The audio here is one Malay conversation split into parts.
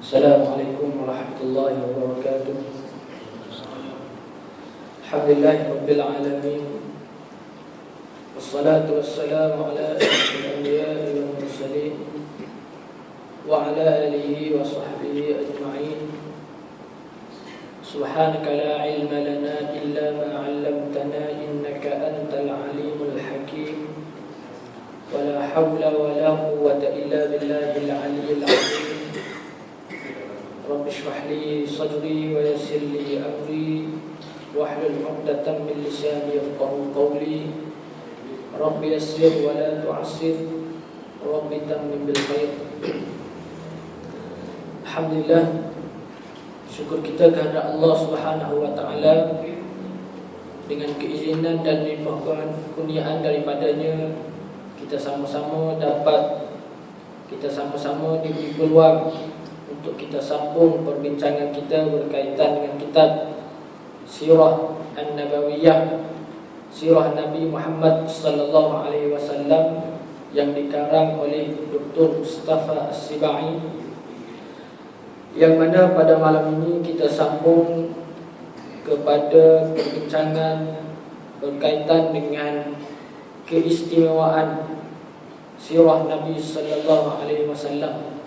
Assalamualaikum warahmatullahi wabarakatuh. Alhamdulillahi rabbil alamin. Wassalatu wassalamu ala asyrafil anbiya'i wal mursalin wa ala alihi wa sahbihi ajma'in. Subhanaka la ilma lana illa ma 'allamtana innaka antal alimul hakim. Wa la hawla wa la quwwata illa billahil 'aliyyil 'azim. Rabbi shrah li sadri wa yassir li amri wahlul 'uqdatam min lisani yafqahu qawli. Rabbi yassir wa la tu'assir. Rabbi tammim bil khair. Alhamdulillah, syukur kita kepada Allah Subhanahu wa taala dengan keizinan dan limpahan kurniaan daripadanya kita sama-sama diberi peluang untuk kita sambung perbincangan kita berkaitan dengan kitab Sirah An-Nabawiyah, Sirah Nabi Muhammad sallallahu alaihi wasallam yang dikarang oleh Dr. Mustafa As-Sibai, yang mana pada malam ini kita sambung kepada perbincangan berkaitan dengan keistimewaan Sirah Nabi sallallahu alaihi wasallam.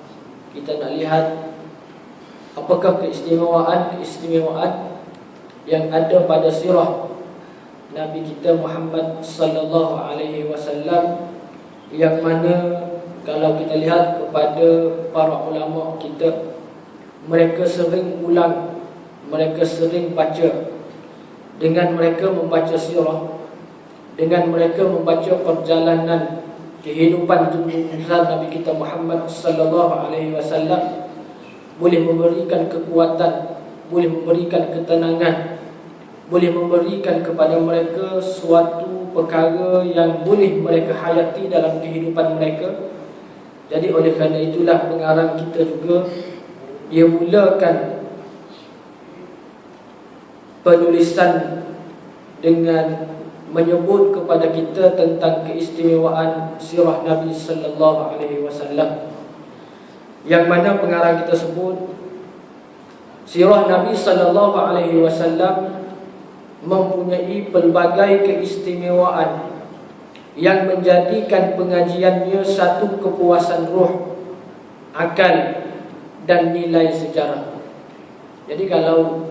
Kita nak lihat apakah keistimewaan yang ada pada sirah Nabi kita Muhammad sallallahu alaihi wasallam, yang mana kalau kita lihat kepada para ulama kita, mereka sering ulang, mereka sering baca. Dengan mereka membaca sirah, dengan mereka membaca perjalanan kehidupan junjungan Nabi kita Muhammad sallallahu alaihi wasallam, boleh memberikan kekuatan, boleh memberikan ketenangan, boleh memberikan kepada mereka suatu perkara yang boleh mereka hayati dalam kehidupan mereka. Jadi oleh kerana itulah pengarang kita juga dia mulakan penulisan dengan menyebut kepada kita tentang keistimewaan sirah Nabi sallallahu alaihi wasallam, yang mana pengarang kita sebut sirah Nabi sallallahu alaihi wasallam mempunyai pelbagai keistimewaan yang menjadikan pengajiannya satu kepuasan ruh, akal dan nilai sejarah. Jadi kalau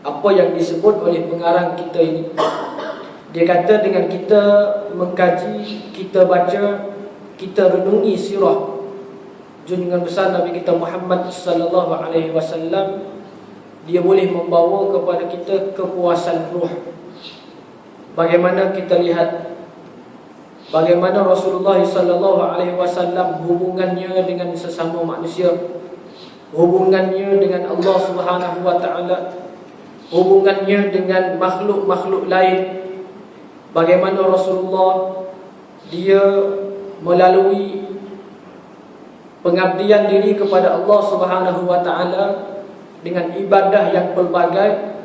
apa yang disebut oleh pengarang kita ini, dia kata dengan kita mengkaji, kita baca, kita renungi sirah junjungan besar Nabi kita Muhammad sallallahu alaihi wasallam, dia boleh membawa kepada kita kepuasan ruh. Bagaimana kita lihat bagaimana Rasulullah sallallahu alaihi wasallam hubungannya dengan sesama manusia, hubungannya dengan Allah Subhanahu wa taala, hubungannya dengan makhluk-makhluk lain. Bagaimana Rasulullah dia melalui pengabdian diri kepada Allah Subhanahu wa taala dengan ibadah yang pelbagai.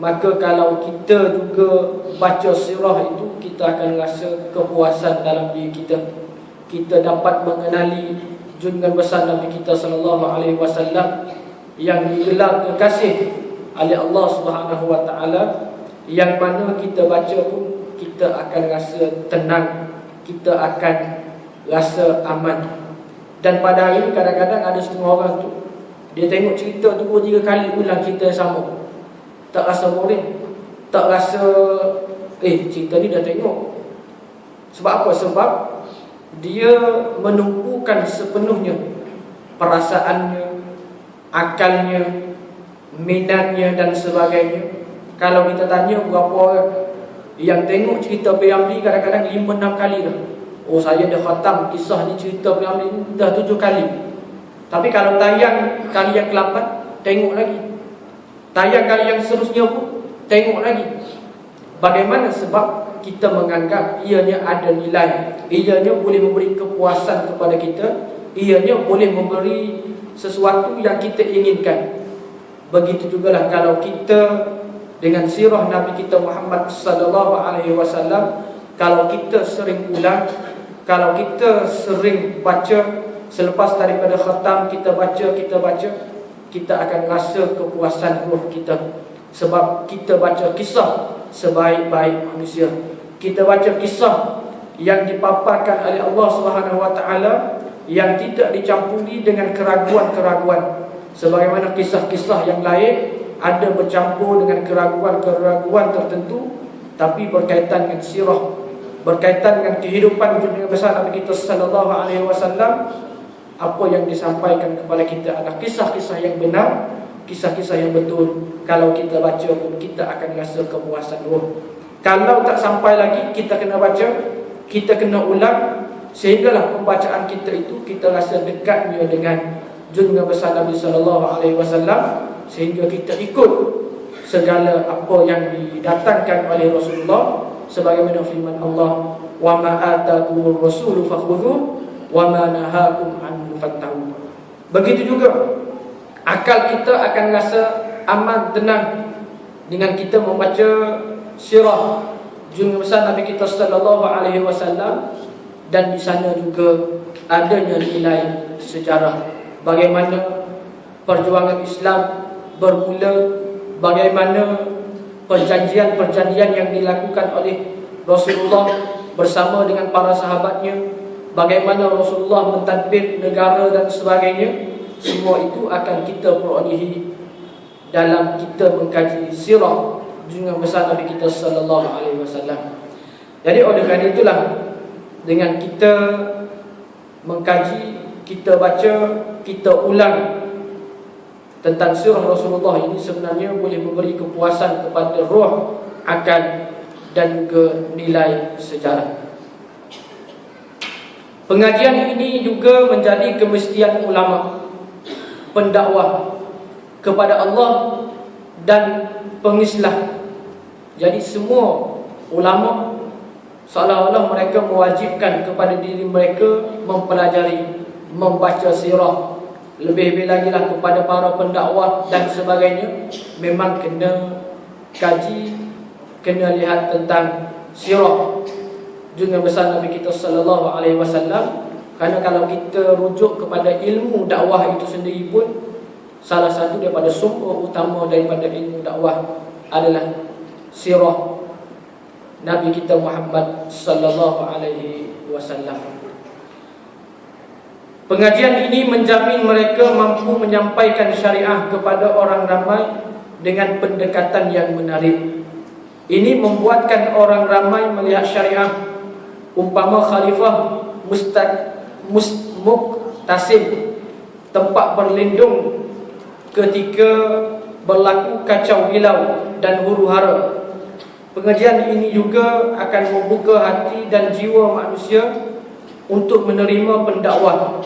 Maka kalau kita juga baca sirah itu, kita akan rasa kepuasan dalam diri kita. Kita dapat mengenali junjungan besar Nabi kita sallallahu alaihi wasallam yang digelar kekasih oleh Allah Subhanahu wa taala, yang mana kita baca pun kita akan rasa tenang, kita akan rasa aman. Dan pada hari ini kadang-kadang ada setengah orang tu, dia tengok cerita tu 2-3 kali ulang cerita yang sama, tak rasa boring, tak rasa cerita ni dah tengok. Sebab apa? Sebab dia menumpukan sepenuhnya perasaannya, akalnya, minatnya dan sebagainya. Kalau kita tanya berapa orang yang tengok cerita P.Ramli, kadang-kadang 5-6 kali dah. Oh, saya dah khatam kisah ni, cerita P.Ramli ni dah 7 kali. Tapi kalau tayang kali yang ke-8, tengok lagi. Tayang kali yang seterusnya pun tengok lagi. Bagaimana? Sebab kita menganggap ianya ada nilai, ianya boleh memberi kepuasan kepada kita, ianya boleh memberi sesuatu yang kita inginkan. Begitu jugalah kalau kita dengan sirah Nabi kita Muhammad sallallahu alaihi wasallam, kalau kita sering ulang, kalau kita sering baca, selepas daripada khatam kita baca, kita akan rasa kepuasan ruh kita. Sebab kita baca kisah sebaik-baik manusia. Kita baca kisah yang dipaparkan oleh Allah SWT, yang tidak dicampuri dengan keraguan-keraguan. Sebagaimana kisah-kisah yang lain ada bercampur dengan keraguan-keraguan tertentu, tapi berkaitan dengan sirah, berkaitan dengan kehidupan dunia besar Nabi kita sallallahu alaihi wasallam. Apa yang disampaikan kepada kita adalah kisah-kisah yang benar, kisah-kisah yang betul. Kalau kita baca pun kita akan rasa kepuasan ruh. Kalau tak sampai lagi, kita kena baca, kita kena ulang, sehinggalah pembacaan kita itu kita rasa dekatnya dengan dunia besar Nabi sallallahu alaihi wasallam, sehingga kita ikut segala apa yang didatangkan oleh Rasulullah. Sebagaimana firman Allah, wa ma atakumur rasulu fakhudhuhu wa ma nahakum anhu fantahu. Begitu juga akal kita akan rasa aman, tenang dengan kita membaca sirah junjungan besar Nabi kita sallallahu alaihi wasallam. Dan di sana juga adanya nilai sejarah, bagaimana perjuangan Islam bermula, bagaimana perjanjian-perjanjian yang dilakukan oleh Rasulullah bersama dengan para sahabatnya, bagaimana Rasulullah mentadbir negara dan sebagainya. Semua itu akan kita perolehi dalam kita mengkaji sirah junjungan besar Nabi kita sallallahu alaihi wasallam. Jadi oleh kerana itulah, dengan kita mengkaji, kita baca, kita ulang tentang sirah Rasulullah ini, sebenarnya boleh memberi kepuasan kepada roh, akal dan juga nilai sejarah. Pengajian ini juga menjadi kemestian ulama, pendakwah kepada Allah dan pengislah. Jadi semua ulama seolah-olah mereka mewajibkan kepada diri mereka mempelajari, membaca sirah. Lebih-lebih lagi lah kepada para pendakwah dan sebagainya, memang kena kaji, kena lihat tentang sirah junjungan besar Nabi kita sallallahu alaihi wasallam. Kerana kalau kita rujuk kepada ilmu dakwah itu sendiri pun, salah satu daripada sumber utama daripada ilmu dakwah adalah sirah Nabi kita Muhammad sallallahu alaihi wasallam. Pengajian ini menjamin mereka mampu menyampaikan syariah kepada orang ramai dengan pendekatan yang menarik. Ini membuatkan orang ramai melihat syariah umpama khalifah muktasim, tempat berlindung ketika berlaku kacau bilau dan huru-hara. Pengajian ini juga akan membuka hati dan jiwa manusia untuk menerima pendakwah.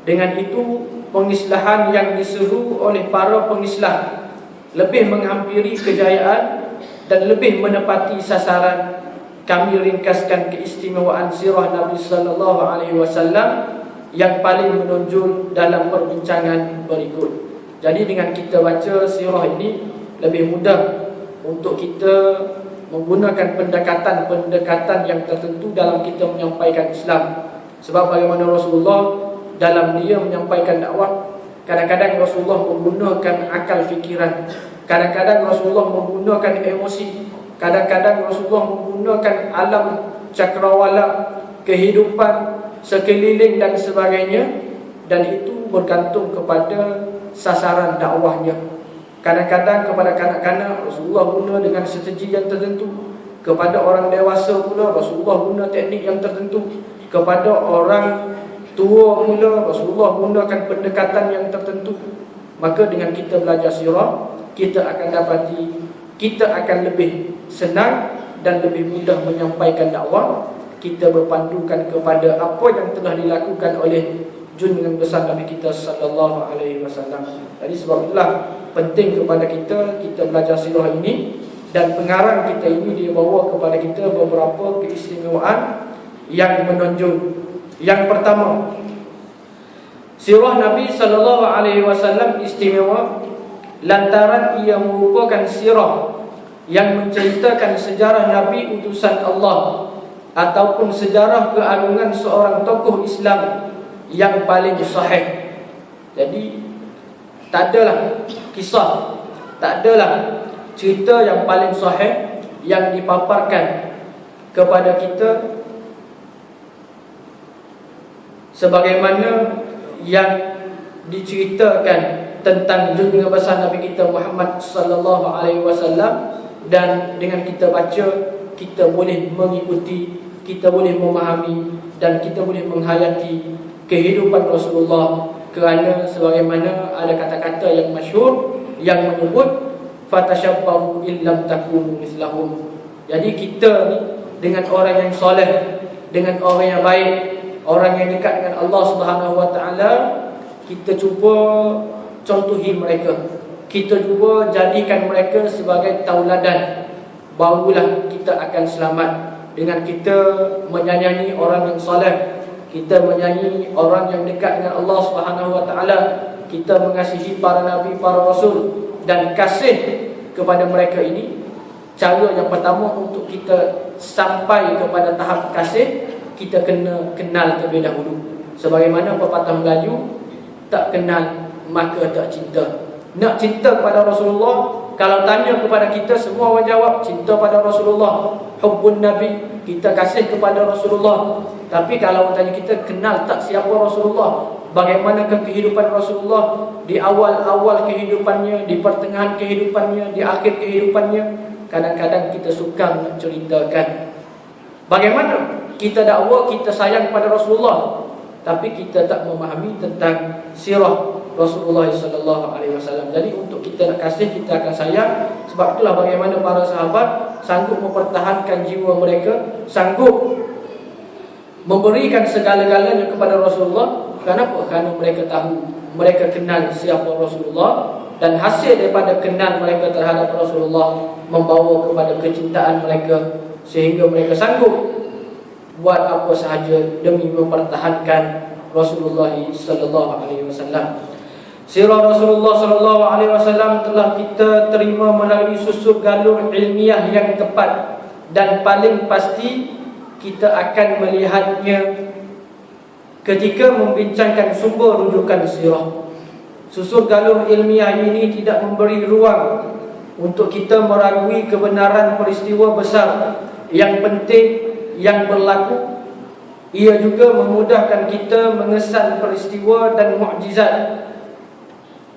Dengan itu, pengislahan yang diseru oleh para pengislah lebih menghampiri kejayaan dan lebih menepati sasaran. Kami ringkaskan keistimewaan sirah Nabi sallallahu alaihi wasallam yang paling menonjol dalam perbincangan berikut. Jadi dengan kita baca sirah ini, lebih mudah untuk kita menggunakan pendekatan-pendekatan yang tertentu dalam kita menyampaikan Islam. Sebab bagaimana Rasulullah dalam dia menyampaikan dakwah, kadang-kadang Rasulullah menggunakan akal fikiran, kadang-kadang Rasulullah menggunakan emosi, kadang-kadang Rasulullah menggunakan alam cakrawala, kehidupan sekeliling dan sebagainya. Dan itu bergantung kepada sasaran dakwahnya. Kadang-kadang kepada kanak-kanak Rasulullah guna dengan strategi yang tertentu, kepada orang dewasa pula Rasulullah guna teknik yang tertentu, kepada orang tua pula Rasulullah gunakan pendekatan yang tertentu. Maka dengan kita belajar sirah, kita akan dapati kita akan lebih senang dan lebih mudah menyampaikan dakwah. Kita berpandukan kepada apa yang telah dilakukan oleh junjungan besar Nabi kita sallallahu alaihi wasallam. Jadi sebab itulah penting kepada kita belajar sirah ini. Dan pengarang kita ini dia bawa kepada kita beberapa keistimewaan yang menonjol. Yang pertama, sirah Nabi sallallahu alaihi wasallam istimewa lantaran ia merupakan sirah yang menceritakan sejarah Nabi utusan Allah ataupun sejarah keagungan seorang tokoh Islam yang paling sahih. Jadi tak adalah kisah, tak adalah cerita yang paling sahih yang dipaparkan kepada kita sebagaimana yang diceritakan tentang junjungan besar Nabi kita Muhammad sallallahu alaihi wasallam, dan dengan kita baca kita boleh mengikuti, kita boleh memahami dan kita boleh menghayati kehidupan Rasulullah. Kerana sebagaimana ada kata-kata yang masyhur yang menyebut fatashabbahu illam takunu mislahum. Jadi kita ni dengan orang yang soleh, dengan orang yang baik, orang yang dekat dengan Allah Subhanahu wa taala, kita cuba contohi mereka, kita cuba jadikan mereka sebagai tauladan, barulah kita akan selamat. Dengan kita menyanyi orang yang soleh, kita menyanyi orang yang dekat dengan Allah Subhanahu wa taala, kita mengasihi para nabi, para rasul dan kasih kepada mereka ini. Cara yang pertama untuk kita sampai kepada tahap kasih, kita kena kenal terlebih dahulu. Sebagaimana pepatah Melayu, tak kenal maka tak cinta. Nak cinta kepada Rasulullah, kalau tanya kepada kita, semua orang jawab cinta pada Rasulullah, hubbun Nabi, kita kasih kepada Rasulullah. Tapi kalau orang tanya kita, kenal tak siapa Rasulullah, bagaimanakah kehidupan Rasulullah di awal-awal kehidupannya, di pertengahan kehidupannya, di akhir kehidupannya, kadang-kadang kita suka nak ceritakan bagaimana kita dakwa kita sayang pada Rasulullah, tapi kita tak memahami tentang sirah Rasulullah sallallahu alaihi wasallam. Jadi untuk kita nak kasih, kita akan sayang. Sebab itulah bagaimana para sahabat sanggup mempertahankan jiwa mereka, sanggup memberikan segala-galanya kepada Rasulullah. Kenapa? Kerana mereka tahu, mereka kenal siapa Rasulullah, dan hasil daripada kenal mereka terhadap Rasulullah membawa kepada kecintaan mereka, sehingga mereka sanggup buat apa sahaja demi mempertahankan Rasulullah sallallahu alaihi wasallam. Sirah Rasulullah sallallahu alaihi wasallam telah kita terima melalui susur galur ilmiah yang tepat, dan paling pasti kita akan melihatnya ketika membincangkan sumber rujukan sirah. Susur galur ilmiah ini tidak memberi ruang untuk kita meragui kebenaran peristiwa besar yang penting yang berlaku. Ia juga memudahkan kita mengesan peristiwa dan mukjizat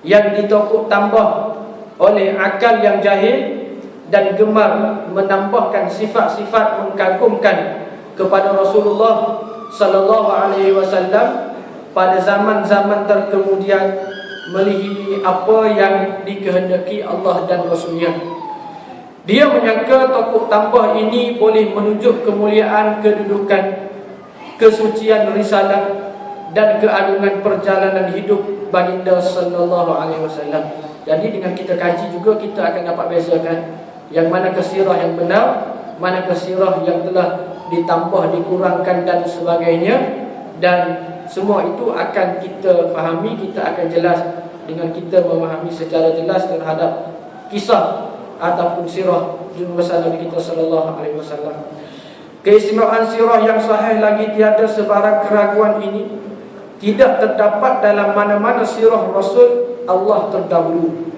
yang ditokok tambah oleh akal yang jahil dan gemar menambahkan sifat-sifat mengkagumkan kepada Rasulullah sallallahu alaihi wasallam pada zaman-zaman terkemudian, melebihi apa yang dikehendaki Allah dan Rasulnya. Dia menyangka tokok tambah ini boleh menunjuk kemuliaan kedudukan, kesucian risalah dan keagungan perjalanan hidup baginda sallallahu alaihi wasallam. Jadi dengan kita kaji juga kita akan dapat bezakan yang mana sirah yang benar, mana sirah yang telah ditambah, dikurangkan dan sebagainya, dan semua itu akan kita fahami, kita akan jelas dengan kita memahami secara jelas terhadap kisah ataupun sirah junjungan besar Nabi kita sallallahu alaihi wasallam. Keistimewaan sirah yang sahih lagi tiada sebarang keraguan ini tidak terdapat dalam mana-mana sirah Rasul Allah terdahulu.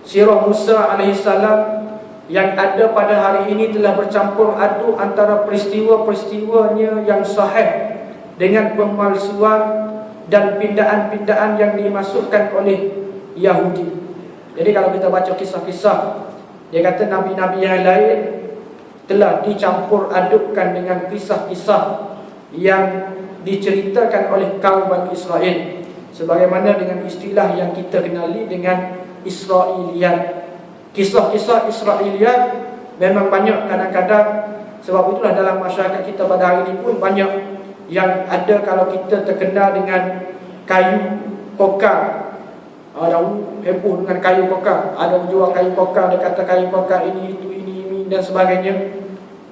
Sirah Musa alaihissalam yang ada pada hari ini telah bercampur aduk antara peristiwa-peristiwanya yang sahih dengan pemalsuan dan pindaan-pindaan yang dimasukkan oleh Yahudi. Jadi kalau kita baca kisah-kisah, dia kata nabi-nabi yang lain telah dicampur adukkan dengan kisah-kisah yang diceritakan oleh kaum Bani Israel, sebagaimana dengan istilah yang kita kenali dengan Israiliyat. Kisah-kisah Israiliyat memang banyak kadang-kadang. Sebab itulah dalam masyarakat kita pada hari ini pun banyak yang ada. Kalau kita terkenal dengan kayu kokar, dahulu heboh dengan kayu kokar, ada jual kayu kokar, dia kata kayu kokar ini, itu, ini dan sebagainya.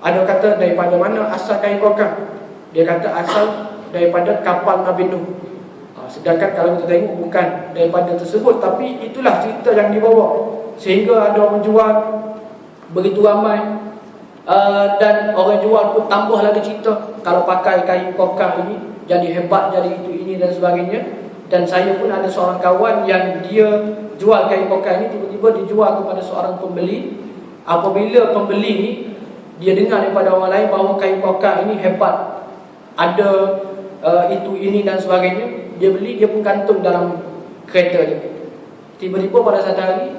Ada kata daripada mana asal kayu kokar, dia kata asal daripada kapal Nabi Nuh. Sedangkan kalau kita tengok bukan daripada tersebut, tapi itulah cerita yang dibawa, sehingga ada orang jual begitu ramai, dan orang jual pun tambah lagi cerita. Kalau pakai kayu kokar ini jadi hebat, jadi itu ini ini dan sebagainya. Dan saya pun ada seorang kawan yang dia jual kain kokai ini, tiba-tiba dijual kepada seorang pembeli. Apabila pembeli ni dia dengar daripada orang lain bahawa kain kokai ini hebat, ada itu ini dan sebagainya, dia beli, dia pun gantung dalam kereta dia. Tiba-tiba pada satu hari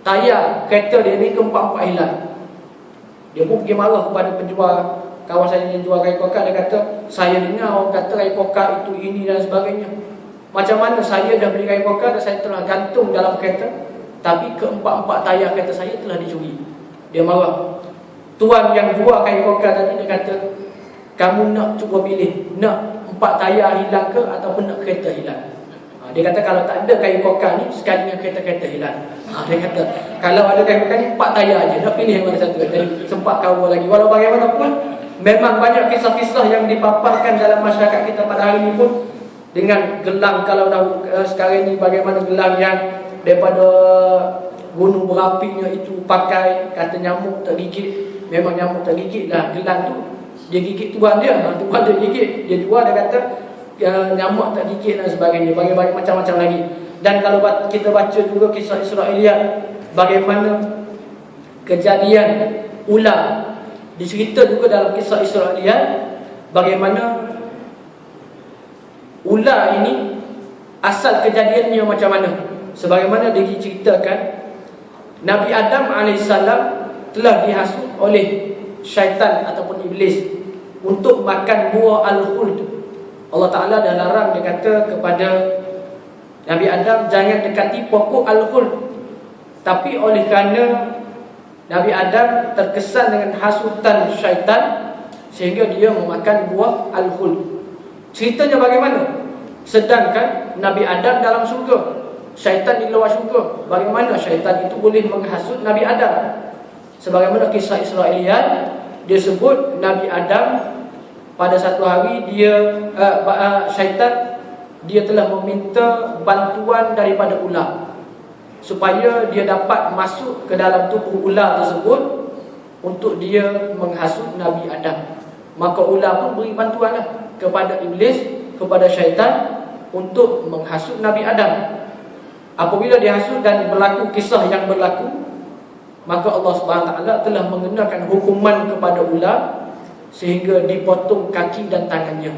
tayar kereta dia ni keempat-empat hilang. Dia pun pergi marah kepada penjual, kawan saya yang jual kain kokai. Dia kata, saya dengar orang kata kain kokai itu ini dan sebagainya. Macam mana saya dah beli kain kokai dan saya telah gantung dalam kereta, tapi keempat-empat tayar kereta saya telah dicuri. Dia marah. Tuan yang jual kain kokai tadi, dia kata, kamu nak cuba pilih, nak 4 tayar hilang ke ataupun nak kereta hilang? Dia kata kalau tak ada kain kokai ni, sekali dengan kereta-kereta hilang. Dia kata kalau ada kain kokai ni 4 tayar aja, nak pilih mana satu. Jadi sempat kawal lagi. Walau bagaimanapun, memang banyak kisah-kisah yang dipaparkan dalam masyarakat kita pada hari ini pun. Dengan gelang, kalau sekarang ni bagaimana gelang yang daripada gunung berapinya itu pakai, kata nyamuk tak gigit. Memang nyamuk tak gigit lah gelang tu. Dia gigit tuan dia, tuan dia gigit. Dia jual, dia kata nyamuk tak gigit dan sebagainya. Banyak-banyak macam-macam lagi. Dan kalau kita baca juga kisah Israiliyat, bagaimana kejadian ular dicerita juga dalam kisah Israiliyat, bagaimana ular ini asal kejadiannya macam mana. Sebagaimana diceritakan, Nabi Adam AS telah dihasut oleh syaitan ataupun iblis untuk makan buah al-khuld. Allah Ta'ala dah larang, dia kata kepada Nabi Adam, jangan dekati pokok al-khuld. Tapi oleh kerana Nabi Adam terkesan dengan hasutan syaitan, sehingga dia memakan buah al-khuld. Ceritanya bagaimana? Sedangkan Nabi Adam dalam syurga, syaitan di luar syurga. Bagaimana syaitan itu boleh menghasut Nabi Adam? Sebagaimana kisah Israiliyat, dia sebut Nabi Adam pada satu hari syaitan dia telah meminta bantuan daripada ular supaya dia dapat masuk ke dalam tubuh ular tersebut untuk dia menghasut Nabi Adam. Maka ular pun beri bantuanlah kepada iblis, kepada syaitan untuk menghasut Nabi Adam. Apabila dihasut dan berlaku kisah yang berlaku, maka Allah SWT telah mengenakan hukuman kepada ular sehingga dipotong kaki dan tangannya.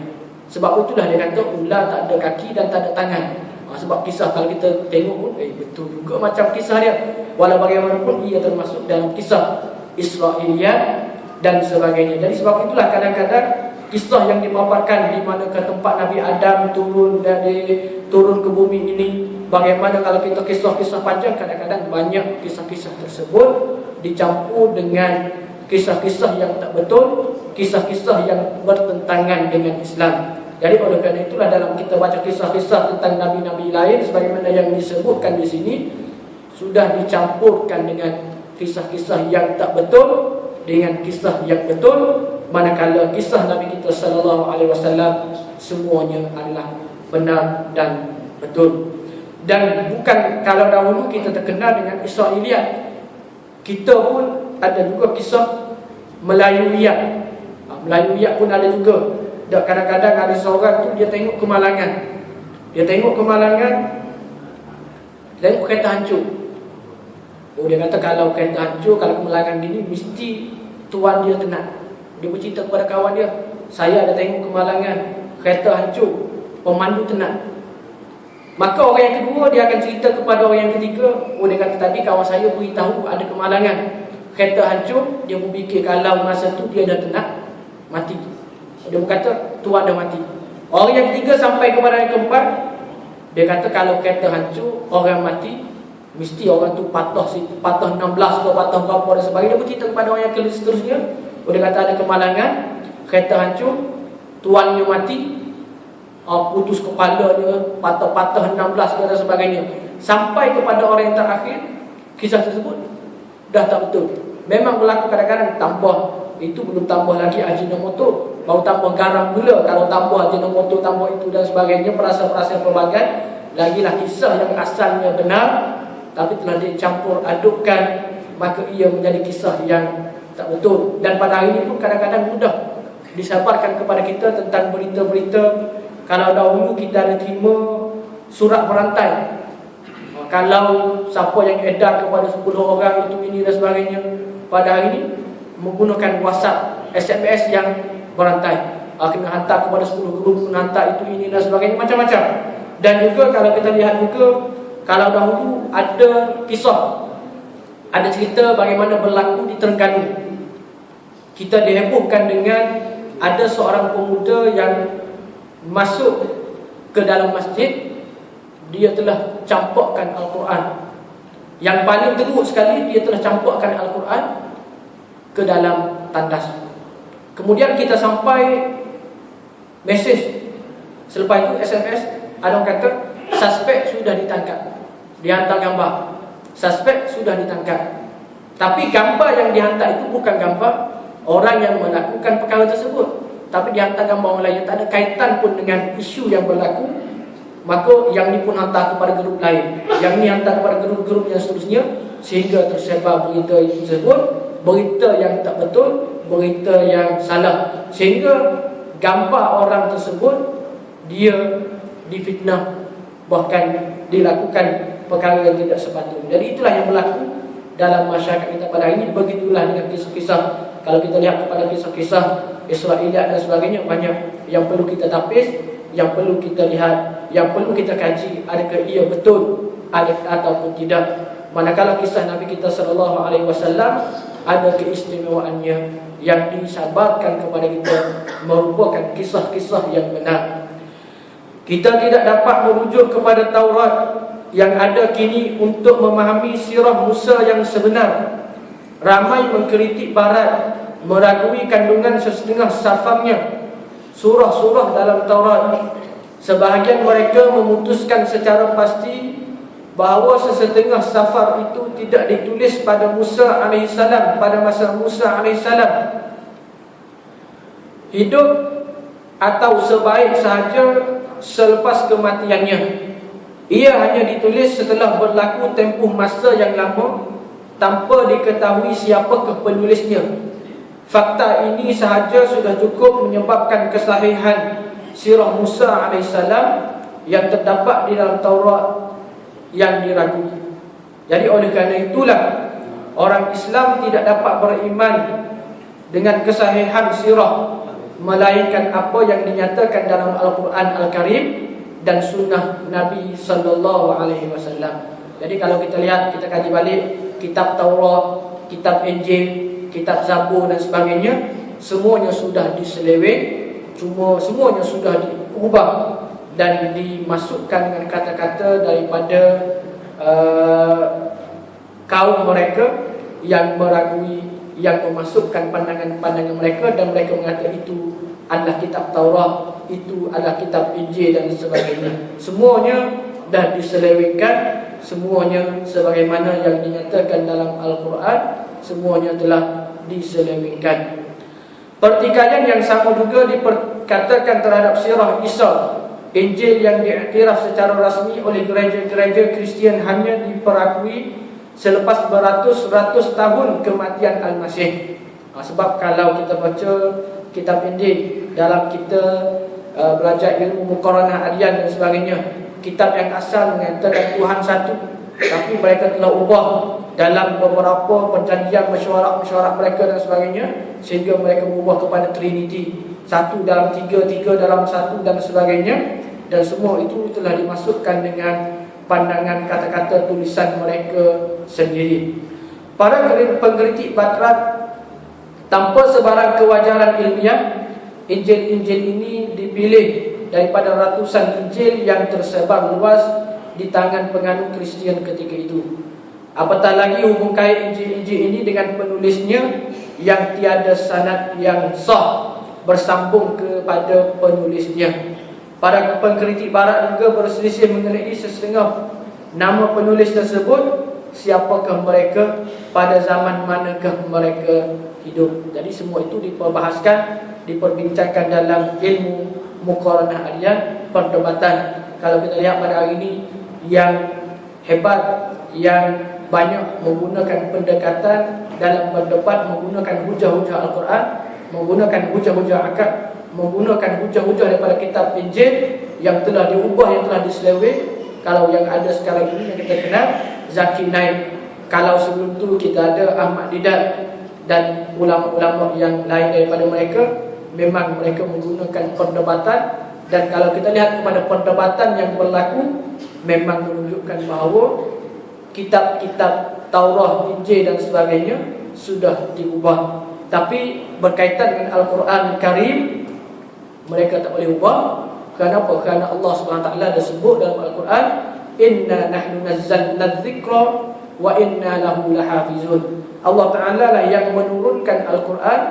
Sebab itulah dia kata ular tak ada kaki dan tak ada tangan. Sebab kisah kalau kita tengok pun betul juga macam kisah dia. Walau bagaimanapun ia termasuk dalam kisah Israiliyat dan sebagainya. Jadi sebab itulah kadang-kadang kisah yang dipaparkan di mana ke tempat Nabi Adam turun ke bumi ini, bagaimana kalau kita kisah-kisah panjang, kadang-kadang banyak kisah-kisah tersebut dicampur dengan kisah-kisah yang tak betul, kisah-kisah yang bertentangan dengan Islam. Jadi oleh kerana itulah dalam kita baca kisah-kisah tentang nabi-nabi lain, sebagaimana yang disebutkan di sini, sudah dicampurkan dengan kisah-kisah yang tak betul dengan kisah yang betul, manakala kisah Nabi kita sallallahu alaihi wasallam semuanya adalah benar dan betul. Dan bukan kalau dahulu kita terkenal dengan Israiliyat, kita pun ada juga kisah Melayuiyat. Melayuiyat pun ada juga. Kadang-kadang ada seorang tu dia tengok kemalangan. Dia tengok kereta hancur. Dia kata kalau kereta hancur, kalau kemalangan gini, mesti tuan dia tenang. Dia bercerita kepada kawan dia, saya ada tengok kemalangan, kereta hancur, pemandu tenang. Maka orang yang kedua dia akan cerita kepada orang yang ketiga. Dia kata tadi kawan saya beritahu ada kemalangan, kereta hancur. Dia berfikir kalau masa tu dia dah tenang, mati. Dia berkata tuan dah mati. Orang yang ketiga sampai kepada yang keempat, dia kata kalau kereta hancur, orang mati, mesti orang tu patah 16 atau patah berapa dan sebagainya. Dia bercerita kepada orang yang seterusnya. Dia kata ada kemalangan, kereta hancur, tuannya mati, putus kepala dia, patah-patah 16 dan sebagainya. Sampai kepada orang yang terakhir, kisah tersebut dah tak betul. Memang berlaku kadang-kadang tambah, itu belum tambah lagi ajinomoto, baru tambah garam gula. Kalau tambah ajinomoto, tambah itu dan sebagainya, perasa-perasa pelbagai, lagilah kisah yang asalnya benar tapi telah dicampur adukkan, maka ia menjadi kisah yang tak betul. Dan pada hari ini pun kadang-kadang mudah disabarkan kepada kita tentang berita-berita Kalau dahulu kita ada terima surat berantai, kalau siapa yang edar kepada 10 orang itu ini dan sebagainya, pada hari ini menggunakan WhatsApp, SMS yang berantai, kena hantar kepada 10 grup, kena hantar itu ini dan sebagainya, macam-macam. Dan juga kalau kita lihat juga, kalau dahulu ada kisah, ada cerita bagaimana berlaku di Terengganu. Kita dihebohkan dengan ada seorang pemuda yang masuk ke dalam masjid, dia telah campakkan Al-Quran. Yang paling teruk sekali, dia telah campakkan Al-Quran ke dalam tandas. Kemudian kita sampai mesej, selepas itu SMS, ada orang kata suspek sudah ditangkap. Dia hantar gambar, suspek sudah ditangkap. Tapi gambar yang dihantar itu bukan gambar orang yang melakukan perkara tersebut, tapi dihantar gambar orang lain yang tak ada kaitan pun dengan isu yang berlaku. Maka yang ni pun hantar kepada grup lain, yang ni hantar kepada grup-grup yang seterusnya, sehingga tersebar berita itu tersebut, berita yang tak betul, berita yang salah, sehingga gambar orang tersebut dia difitnah, bahkan dilakukan perkara yang tidak sepatutnya. Jadi itulah yang berlaku dalam masyarakat kita pada hari ini. Begitulah dengan kisah-kisah. Kalau kita lihat kepada kisah-kisah Israiliyat dan sebagainya, banyak yang perlu kita tapis, yang perlu kita lihat, yang perlu kita kaji, adakah ia betul ataupun tidak. Manakala kisah Nabi kita SAW ada keistimewaannya yang disabarkan kepada kita, merupakan kisah-kisah yang benar. Kita tidak dapat merujuk kepada Taurat yang ada kini untuk memahami sirah Musa yang sebenar. Ramai mengkritik Barat, meragui kandungan sesetengah safamnya surah-surah dalam Taurat. Sebahagian mereka memutuskan secara pasti bahawa sesetengah safar itu tidak ditulis pada Musa AS, pada masa Musa AS hidup, atau sebaik sahaja selepas kematiannya. Ia hanya ditulis setelah berlaku tempoh masa yang lama tanpa diketahui siapakah penulisnya. Fakta ini sahaja sudah cukup menyebabkan kesahihan sirah Musa AS yang terdapat di dalam Taurat yang diragui. Jadi oleh kerana itulah orang Islam tidak dapat beriman dengan kesahihan sirah, melainkan apa yang dinyatakan dalam Al-Quran Al-Karim dan sunnah Nabi SAW. Jadi kalau kita lihat, kita kaji balik kitab Taurat, kitab Injil, kitab Zabur dan sebagainya, semuanya sudah diseleweng, semuanya sudah diubah dan dimasukkan dengan kata-kata daripada kaum mereka yang meragui, yang memasukkan pandangan-pandangan mereka, dan mereka mengatakan itu adalah kitab Taurat, itu adalah kitab Injil dan sebagainya. Semuanya dah diselewengkan, semuanya sebagaimana yang dinyatakan dalam Al-Quran, semuanya telah diselewengkan. Pertikaian yang sama juga dikatakan terhadap sirah Isa. Injil yang diiktiraf secara rasmi oleh gereja-gereja Kristian hanya diperakui selepas beratus-ratus tahun kematian Al-Masih. Sebab kalau kita baca kitab Injil, dalam kita belajar ilmu muqaranah adian dan sebagainya, kitab yang asal mengatakan Tuhan satu, tapi mereka telah ubah dalam beberapa perjanjian mesyuarat mereka dan sebagainya, sehingga mereka berubah kepada Trinity, satu dalam tiga, tiga dalam satu dan sebagainya. Dan semua itu telah dimasukkan dengan pandangan kata-kata tulisan mereka sendiri. Para pengkritik Barat, tanpa sebarang kewajaran ilmiah, Injil-Injil ini dipilih daripada ratusan Injil yang tersebar luas di tangan penganut Kristian ketika itu. Apatah lagi hubung kait Injil-Injil ini dengan penulisnya yang tiada sanad yang sah bersambung kepada penulisnya. Para pengkritik Barat juga berselisih mengenai sesetengah nama penulis tersebut, siapakah mereka, pada zaman manakah mereka hidup. Jadi semua itu diperbahaskan, diperbincangkan dalam ilmu muqaranah adian, perdebatan. Kalau kita lihat pada hari ini, yang hebat, yang banyak menggunakan pendekatan dalam berdebat, menggunakan hujah-hujah Al-Quran, menggunakan hujah-hujah akad, menggunakan hujah-hujah daripada kitab Injil yang telah diubah, yang telah diseleweng. Kalau yang ada sekarang ini yang kita kenal Zakir Naik. Kalau sebelum tu kita ada Ahmad Didat dan ulama-ulama yang lain daripada mereka, memang mereka menggunakan perdebatan. Dan kalau kita lihat kepada perdebatan yang berlaku, memang menunjukkan bahawa kitab-kitab Taurah, Injil dan sebagainya sudah diubah. Tapi berkaitan dengan Al-Quran Karim, mereka tak boleh ubah. Kenapa? Kerana Allah SWT dah sebut dalam Al-Quran, Inna nahnu nazzalna dzikra wa inna lahu lahafizun. Allah Ta'ala lah yang menurunkan Al-Quran.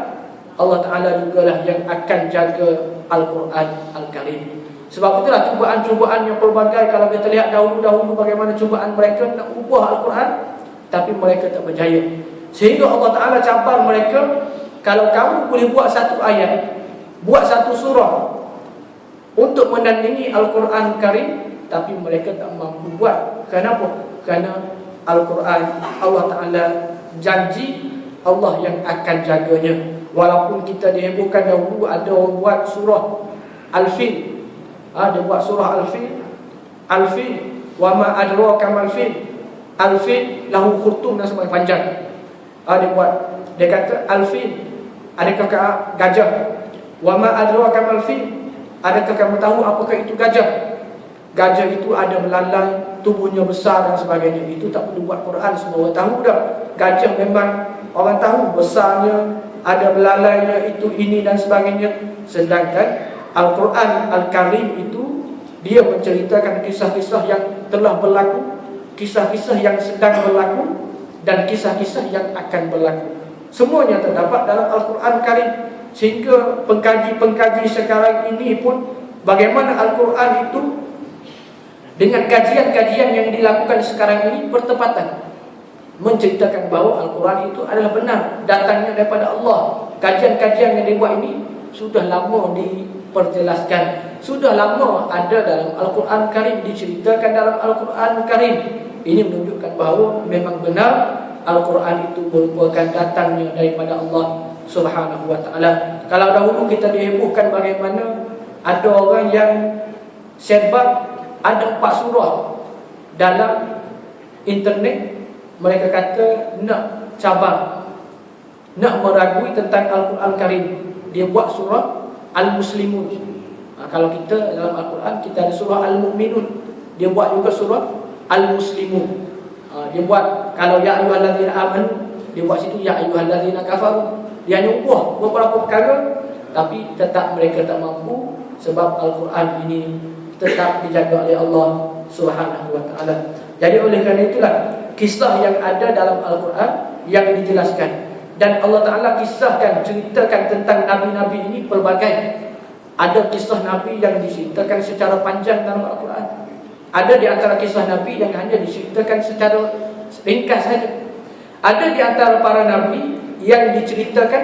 Allah Ta'ala jugalah yang akan jaga Al-Quran Al-Karim. Sebab itulah cubaan-cubaan yang pelbagai. Kalau kita lihat dahulu-dahulu bagaimana cubaan mereka nak ubah Al-Quran, tapi mereka tak berjaya. Sehingga Allah Ta'ala cabar mereka, kalau kamu boleh buat satu ayat, buat satu surah untuk menandingi Al-Quran Karim, tapi mereka tak mampu buat. Kenapa? Kerana Al-Quran, Allah Ta'ala janji Allah yang akan jaganya. Walaupun kita dihebohkan dahulu ada orang buat surah Al-Fil, dia buat surah Al-Fil, Al-Fil wa ma adraka mal fil, Al-Fil lahu khurtum dan sebagainya, panjang. Dia buat, dia kata Al-Fil, adakah gajah? Wa ma adraka mal fil, adakah kamu tahu apakah itu gajah? Gajah itu ada belalai, tubuhnya besar dan sebagainya. Itu tak perlu buat Quran, semua orang tahu dah. Gajah memang orang tahu besarnya, ada belalainya, itu ini dan sebagainya. Sedangkan Al-Quran Al-Karim itu dia menceritakan kisah-kisah yang telah berlaku, kisah-kisah yang sedang berlaku, dan kisah-kisah yang akan berlaku. Semuanya terdapat dalam Al-Quran Karim. Sehingga pengkaji-pengkaji sekarang ini pun, bagaimana Al-Quran itu dengan kajian-kajian yang dilakukan sekarang ini bertepatan, menceritakan bahawa Al-Quran itu adalah benar, datangnya daripada Allah. Kajian-kajian yang dibuat ini sudah lama diperjelaskan, sudah lama ada dalam Al-Quran Karim, diceritakan dalam Al-Quran Karim. Ini menunjukkan bahawa memang benar Al-Quran itu merupakan datangnya daripada Allah Subhanahu wa ta'ala. Kalau dahulu kita dihebohkan bagaimana ada orang yang sebar ada 4 surah dalam internet, mereka kata nak cabar, nak meragui tentang Al-Quran Karim, dia buat surah Al-Muslimun. Kalau kita dalam Al-Quran kita ada surah Al-Mu'minun, dia buat juga surah Al-Muslimun. Dia buat, kalau ya ayyuhallazina amanu, dia buat situ ya ayyuhallazina kafaru. Dia hanya ubah beberapa perkara, tapi tetap mereka tak mampu, sebab Al-Quran ini tetap dijaga oleh Allah Subhanahu wa ta'ala. Jadi oleh kerana itulah kisah yang ada dalam Al-Quran yang dijelaskan. Dan Allah Ta'ala kisahkan, ceritakan tentang Nabi-Nabi ini pelbagai. Ada kisah Nabi yang diceritakan secara panjang dalam Al-Quran. Ada di antara kisah Nabi yang hanya diceritakan secara ringkas saja. Ada di antara para Nabi yang diceritakan,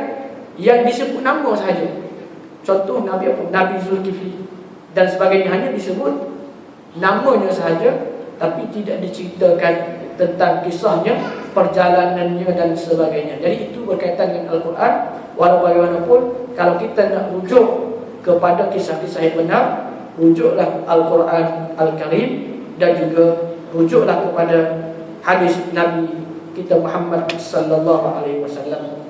yang disebut nama saja. Contoh Nabi apa? Nabi Zulkifli dan sebagainya, hanya disebut namanya sahaja, tapi tidak diceritakan tentang kisahnya, perjalanannya dan sebagainya. Jadi itu berkaitan dengan Al-Quran. Walau bagaimanapun, kalau kita nak rujuk kepada kisah-kisah yang benar, rujuklah Al-Quran Al-Karim, dan juga rujuklah kepada hadis Nabi kita Muhammad sallallahu alaihi wasallam.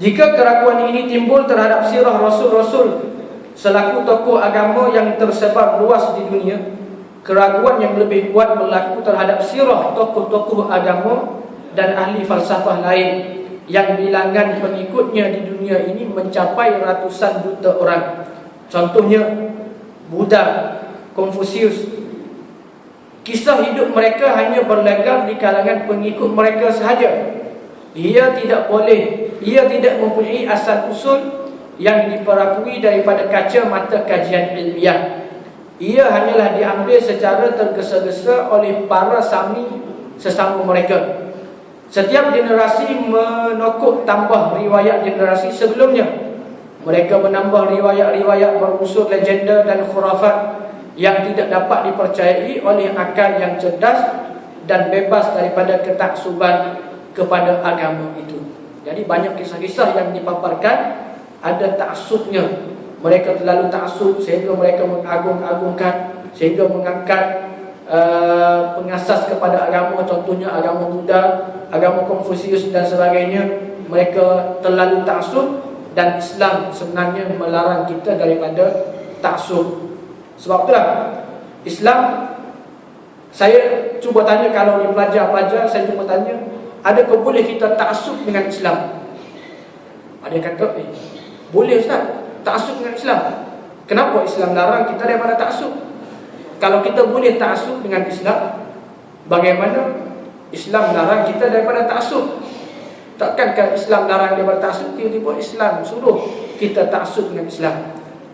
Jika keraguan ini timbul terhadap sirah Rasul-Rasul selaku tokoh agama yang tersebar luas di dunia, keraguan yang lebih kuat berlaku terhadap sirah tokoh-tokoh agama dan ahli falsafah lain yang bilangan pengikutnya di dunia ini mencapai ratusan juta orang. Contohnya Buddha, Konfusius. Kisah hidup mereka hanya berlegar di kalangan pengikut mereka sahaja. Ia tidak mempunyai asal usul yang diperakui daripada kacamata kajian ilmiah. Ia hanyalah diambil secara tergesa-gesa oleh para sami sesama mereka. Setiap generasi menokok tambah riwayat generasi sebelumnya. Mereka menambah riwayat-riwayat berunsur legenda dan khurafat yang tidak dapat dipercayai oleh akal yang cerdas dan bebas daripada ketaksuban kepada agama itu. Jadi banyak kisah-kisah yang dipaparkan ada taksubnya. Mereka terlalu taksub sehingga mereka mengagung-agungkan, sehingga mengangkat pengasas kepada agama, contohnya agama Buddha, agama Konfusius dan sebagainya. Mereka terlalu taksub, dan Islam sebenarnya melarang kita daripada taksub. Sebab itulah Islam, saya cuba tanya, kalau di pelajar-pelajar saya cuba tanya, adakah boleh kita taksub dengan Islam? Ada yang kata, boleh Ustaz, taksub dengan Islam. Kenapa Islam larang kita daripada taksub? Kalau kita boleh taksub dengan Islam, bagaimana Islam larang kita daripada taksub? Takkankah Islam larang daripada taksub, tiba-tiba Islam suruh kita taksub dengan Islam?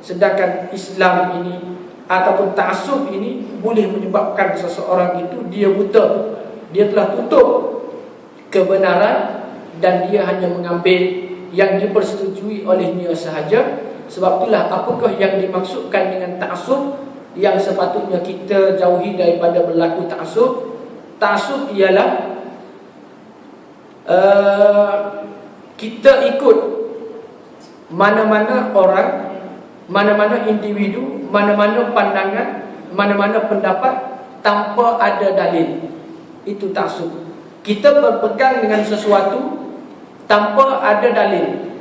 Sedangkan Islam ini ataupun taksub ini boleh menyebabkan seseorang itu dia buta, dia telah tutup kebenaran, dan dia hanya mengambil yang dipersetujui olehnya sahaja. Sebab itulah, apakah yang dimaksudkan dengan taksub yang sepatutnya kita jauhi daripada berlaku taksub? Taksub ialah kita ikut mana-mana orang, mana-mana individu, mana-mana pandangan, mana-mana pendapat tanpa ada dalil. Itu taksub. Kita berpegang dengan sesuatu tanpa ada dalil.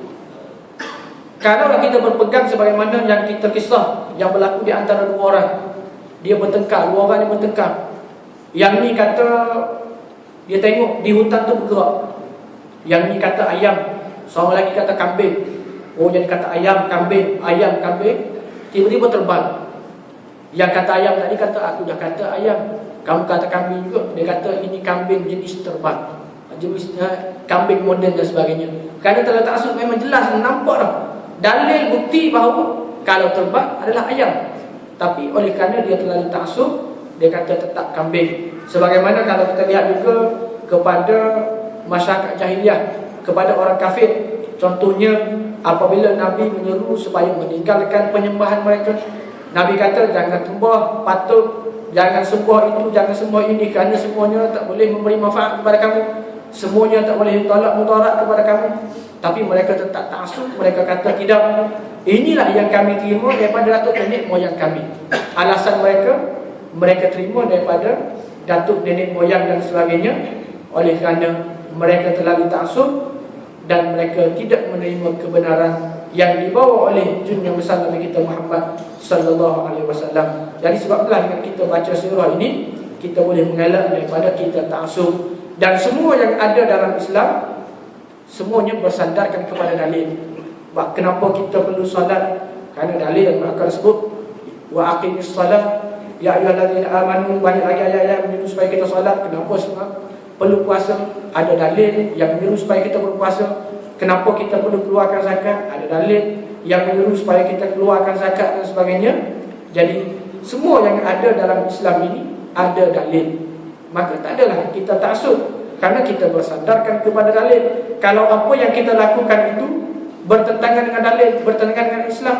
Kalau kita berpegang sebagaimana yang kita kisah yang berlaku di antara dua orang, dia bertengkar, dua orang ni bertengkar. Yang ni kata dia tengok di hutan tu bergerak, yang ni kata ayam, seorang lagi kata kambing. Oh, jadi kata ayam, kambing, tiba-tiba terbang. Yang kata ayam tadi kata, aku dah kata ayam, kamu kata kambing juga. Dia kata ini kambing jenis terbang, jenisnya kambing moden dan sebagainya. Kerana telah taksub memang jelas, nampak dah dalil bukti bahawa kalau terbang adalah ayam. Tapi oleh kerana dia terlalu taksub, dia kata tetap kambing. Sebagaimana kalau kita lihat juga kepada masyarakat jahiliah, kepada orang kafir. Contohnya apabila Nabi menyeru supaya meninggalkan penyembahan mereka, Nabi kata jangan sembah patung, jangan sembah itu, jangan sembah ini, kerana semuanya tak boleh memberi manfaat kepada kamu, semuanya tak boleh tolak mudarat kepada kamu. Tapi mereka tetap taksub. Mereka kata tidak, inilah yang kami terima daripada datuk nenek moyang kami. Alasan mereka terima daripada datuk nenek moyang dan sebagainya, oleh kerana mereka terlalu taksub dan mereka tidak menerima kebenaran yang dibawa oleh junjungan besar Nabi kita Muhammad sallallahu alaihi wasallam. Jadi sebab itulah dengan kita baca surah ini, kita boleh mengelak daripada kita taksub. Dan semua yang ada dalam Islam, semuanya bersandarkan kepada dalil. Kenapa kita perlu salat? Kerana dalil yang akan sebut wa aqimis salat ya ayyuhallazina amanu, banyak lagi ayat-ayat yang menyuruh supaya kita salat. Kenapa sebab perlu puasa? Ada dalil yang menyuruh supaya kita berpuasa. Kenapa kita perlu keluarkan zakat? Ada dalil yang menyuruh supaya kita keluarkan zakat dan sebagainya. Jadi semua yang ada dalam Islam ini ada dalil. Maka tak adalah kita taksub, kerana kita bersandarkan kepada dalil. Kalau apa yang kita lakukan itu bertentangan dengan dalil, bertentangan dengan Islam,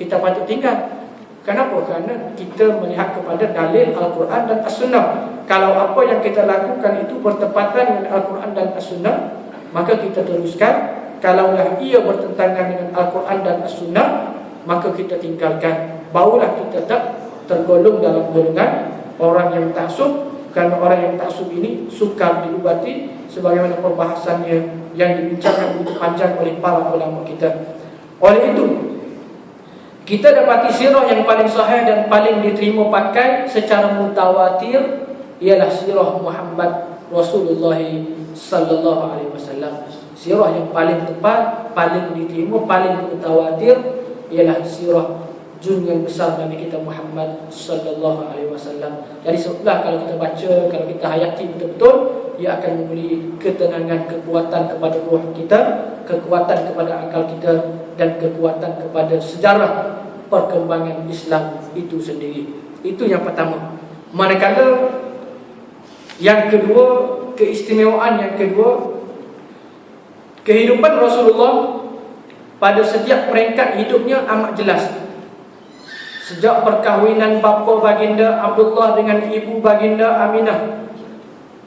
kita patut tinggal. Kenapa? Kerana kita melihat kepada dalil Al-Quran dan As-Sunnah. Kalau apa yang kita lakukan itu bertepatan dengan Al-Quran dan As-Sunnah, maka kita teruskan. Kalaulah ia bertentangan dengan Al-Quran dan As-Sunnah, maka kita tinggalkan. Barulah kita tak tergolong dalam golongan orang yang taksub. Kerana orang yang taksub ini sukar diubati, sebagaimana perbahasannya yang dibincangkan begitu panjang oleh para ulama kita. Oleh itu, kita dapati sirah yang paling sahih dan paling diterima pakai secara mutawatir ialah sirah Muhammad Rasulullah sallallahu alaihi wasallam. Sirah yang paling tepat, paling diterima, paling mutawatir ialah sirah junjungan besar Nabi kita Muhammad sallallahu alaihi wasallam. Jadi sebablah kalau kita baca, kalau kita hayati betul-betul, ia akan memberi ketenangan, kekuatan kepada ruh kita, kekuatan kepada akal kita, dan kekuatan kepada sejarah perkembangan Islam itu sendiri. Itu yang pertama. Manakala yang kedua, keistimewaan yang kedua, kehidupan Rasulullah pada setiap peringkat hidupnya amat jelas. Sejak perkahwinan bapa baginda Abdullah dengan ibu baginda Aminah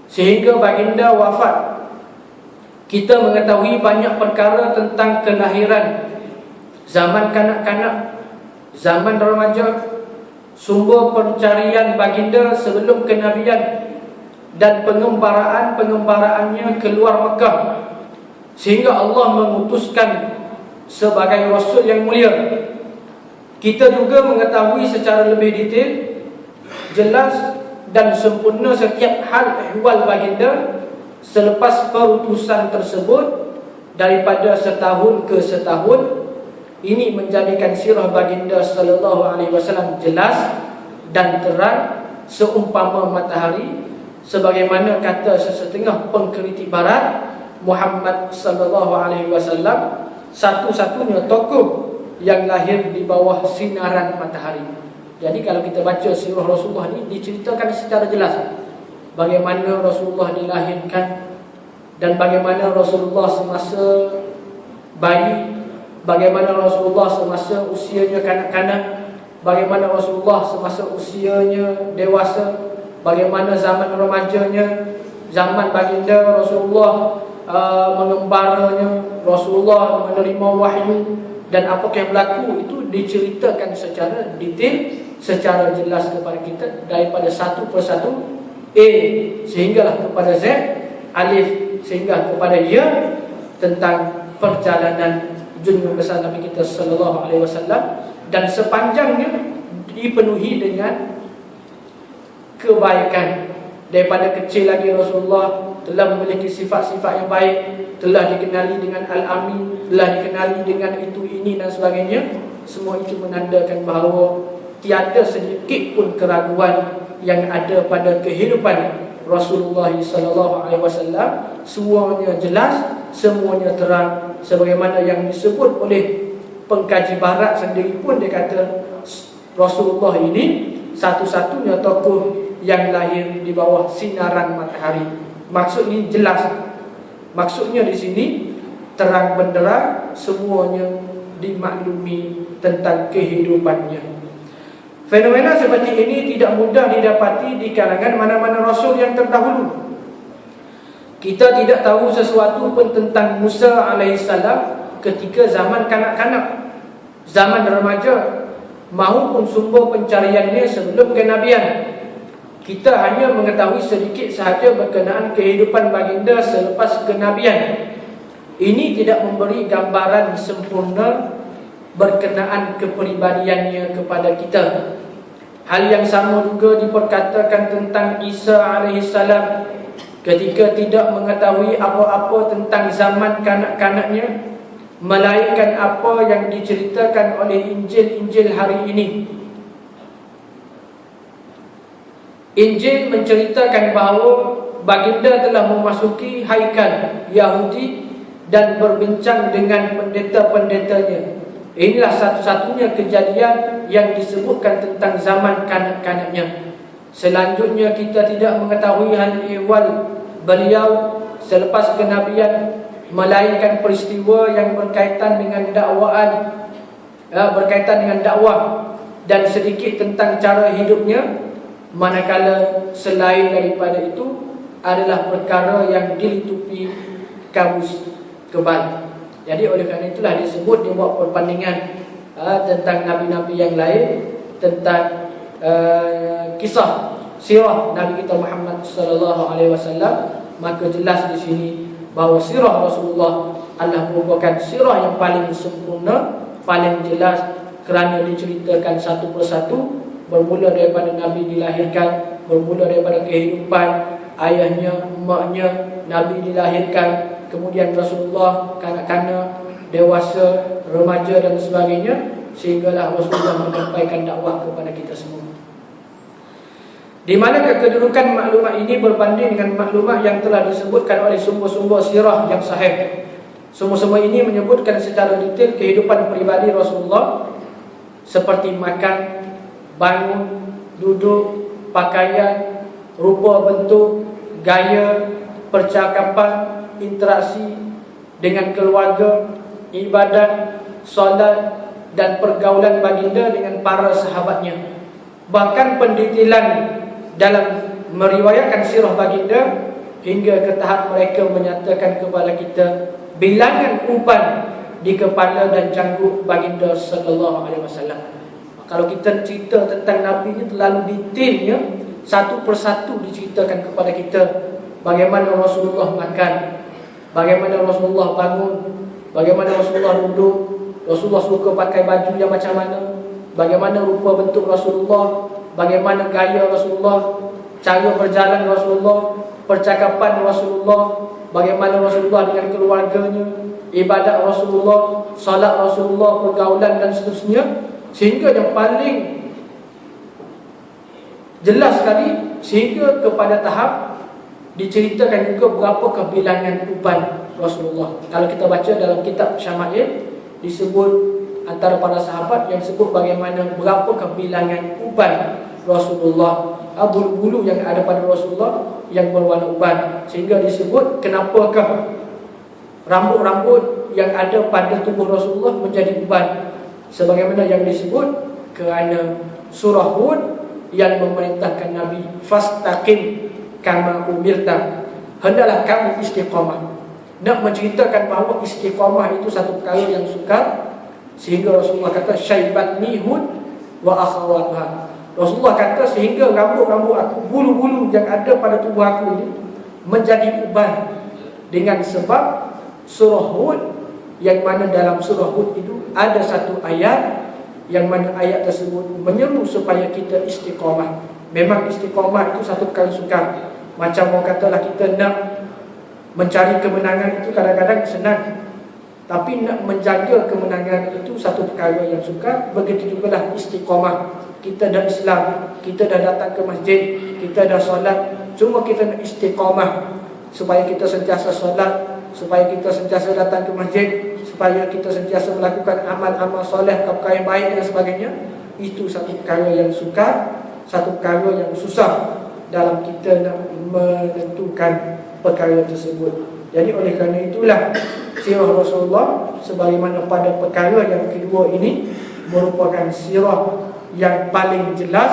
sehingga baginda wafat, kita mengetahui banyak perkara tentang kelahiran zaman kanak-kanak, zaman remaja, sumber pencarian baginda sebelum kenabian, dan pengembaraannya keluar Mekah, sehingga Allah mengutuskan sebagai Rasul yang mulia. Kita juga mengetahui secara lebih detail, jelas dan sempurna setiap hal ehwal baginda selepas perutusan tersebut daripada setahun ke setahun. Ini menjadikan sirah baginda sallallahu alaihi wasallam jelas dan terang seumpama matahari, sebagaimana kata sesetengah pengkritik barat, Muhammad sallallahu alaihi wasallam satu-satunya tokoh yang lahir di bawah sinaran matahari. Jadi kalau kita baca sirah Rasulullah ini, diceritakan secara jelas bagaimana Rasulullah dilahirkan dan bagaimana Rasulullah semasa bayi, bagaimana Rasulullah semasa usianya kanak-kanak, bagaimana Rasulullah semasa usianya dewasa, bagaimana zaman remajanya, zaman baginda Rasulullah mengembaranya, Rasulullah menerima wahyu, dan apa yang berlaku itu diceritakan secara detail, secara jelas kepada kita, daripada satu persatu, A sehinggalah kepada Z, Alif sehingga kepada Ya, tentang perjalanan junjungan besar Nabi kita sallallahu alaihi wasallam, dan sepanjangnya dipenuhi dengan kebaikan. Daripada kecil lagi Rasulullah telah memiliki sifat-sifat yang baik, telah dikenali dengan Al-Amin, telah dikenali dengan itu, ini dan sebagainya. Semua itu menandakan bahawa tiada sedikit pun keraguan yang ada pada kehidupan Rasulullah sallallahu alaihi wasallam. Semuanya jelas, semuanya terang, sebagaimana yang disebut oleh pengkaji barat sendiri pun. Dia kata Rasulullah ini satu-satunya tokoh yang lahir di bawah sinaran matahari. Maksud ini jelas. Maksudnya di sini terang benderang, semuanya dimaklumi tentang kehidupannya. Fenomena seperti ini tidak mudah didapati di kalangan mana-mana Rasul yang terdahulu. Kita tidak tahu sesuatu pun tentang Musa alaihissalam ketika zaman kanak-kanak, zaman remaja, maupun sumber pencariannya sebelum kenabian. Kita hanya mengetahui sedikit sahaja berkenaan kehidupan baginda selepas kenabian. Ini tidak memberi gambaran sempurna berkenaan kepribadiannya kepada kita. Hal yang sama juga diperkatakan tentang Isa alaihissalam ketika tidak mengetahui apa-apa tentang zaman kanak-kanaknya, melainkan apa yang diceritakan oleh Injil-Injil hari ini. Injil menceritakan bahawa baginda telah memasuki haikal Yahudi dan berbincang dengan pendeta-pendetanya. Inilah satu-satunya kejadian yang disebutkan tentang zaman kanak-kanaknya. Selanjutnya kita tidak mengetahui hal ehwal beliau selepas kenabian, melainkan peristiwa yang berkaitan dengan dakwah dan sedikit tentang cara hidupnya, manakala selain daripada itu adalah perkara yang dilitupi kabus kebal. Jadi oleh kerana itulah disebut, dia buat perbandingan tentang nabi-nabi yang lain, tentang kisah sirah Nabi kita Muhammad sallallahu alaihi wasallam. Maka jelas di sini bahawa sirah Rasulullah adalah merupakan sirah yang paling sempurna, paling jelas, kerana diceritakan satu persatu, bermula daripada Nabi dilahirkan, bermula daripada kehidupan ayahnya, emaknya, Nabi dilahirkan, kemudian Rasulullah kanak-kanak, dewasa, remaja dan sebagainya, sehinggalah Rasulullah menyampaikan dakwah kepada kita semua. Di mana kedudukan maklumat ini berbanding dengan maklumat yang telah disebutkan oleh sumber-sumber sirah yang sahih. Semua-semua ini menyebutkan secara detail kehidupan pribadi Rasulullah, seperti makan, bangun, duduk, pakaian, rupa bentuk, gaya, percakapan, interaksi dengan keluarga, ibadat, solat, dan pergaulan baginda dengan para sahabatnya. Bahkan pendetailan dalam meriwayatkan sirah baginda hingga ke tahap mereka menyatakan kepada kita bilangan uban di kepala dan janggut baginda sallallahu alaihi wasallam. Kalau kita cerita tentang Nabi ni terlalu detailnya, satu persatu diceritakan kepada kita bagaimana Rasulullah makan, bagaimana Rasulullah bangun, bagaimana Rasulullah duduk, Rasulullah suka pakai baju yang macam mana, bagaimana rupa bentuk Rasulullah, bagaimana gaya Rasulullah, cara berjalan Rasulullah, percakapan Rasulullah, bagaimana Rasulullah dengan keluarganya, ibadat Rasulullah, salat Rasulullah, pergaulan dan seterusnya. Sehingga yang paling jelas sekali, sehingga kepada tahap diceritakan juga berapa bilangan uban Rasulullah. Kalau kita baca dalam kitab Syama'il, disebut antara para sahabat yang sebut bagaimana berapa bilangan uban Rasulullah, bulu-bulu yang ada pada Rasulullah yang berwarna uban, sehingga disebut kenapakah rambut-rambut yang ada pada tubuh Rasulullah menjadi uban. Sebagaimana yang disebut kerana surah Hud yang memerintahkan Nabi, fastaqim kama umirta, hendaklah kamu istiqamah. Nak menceritakan bahawa istiqamah itu satu perkara yang sukar, sehingga Rasulullah kata syaibatni Hud wa akhawatha. Rasulullah kata sehingga rambut-rambut aku, bulu-bulu yang ada pada tubuh aku ini menjadi uban dengan sebab surah Hud, yang mana dalam surah Hud itu ada satu ayat yang mana ayat tersebut menyeru supaya kita istiqamah. Memang istiqamah itu satu perkara sukar. Macam orang katalah kita nak mencari kemenangan itu kadang-kadang senang, tapi nak menjaga kemenangan itu satu perkara yang sukar. Begitu juga lah istiqamah. Kita dah Islam, kita dah datang ke masjid, kita dah solat, cuma kita nak istiqamah supaya kita sentiasa solat, supaya kita sentiasa datang ke masjid, supaya kita sentiasa melakukan amal-amal soleh, perkara yang baik dan sebagainya. Itu satu perkara yang sukar, satu perkara yang susah dalam kita nak menentukan perkara tersebut. Jadi oleh kerana itulah sirah Rasulullah sebagaimana pada perkara yang kedua ini merupakan sirah yang paling jelas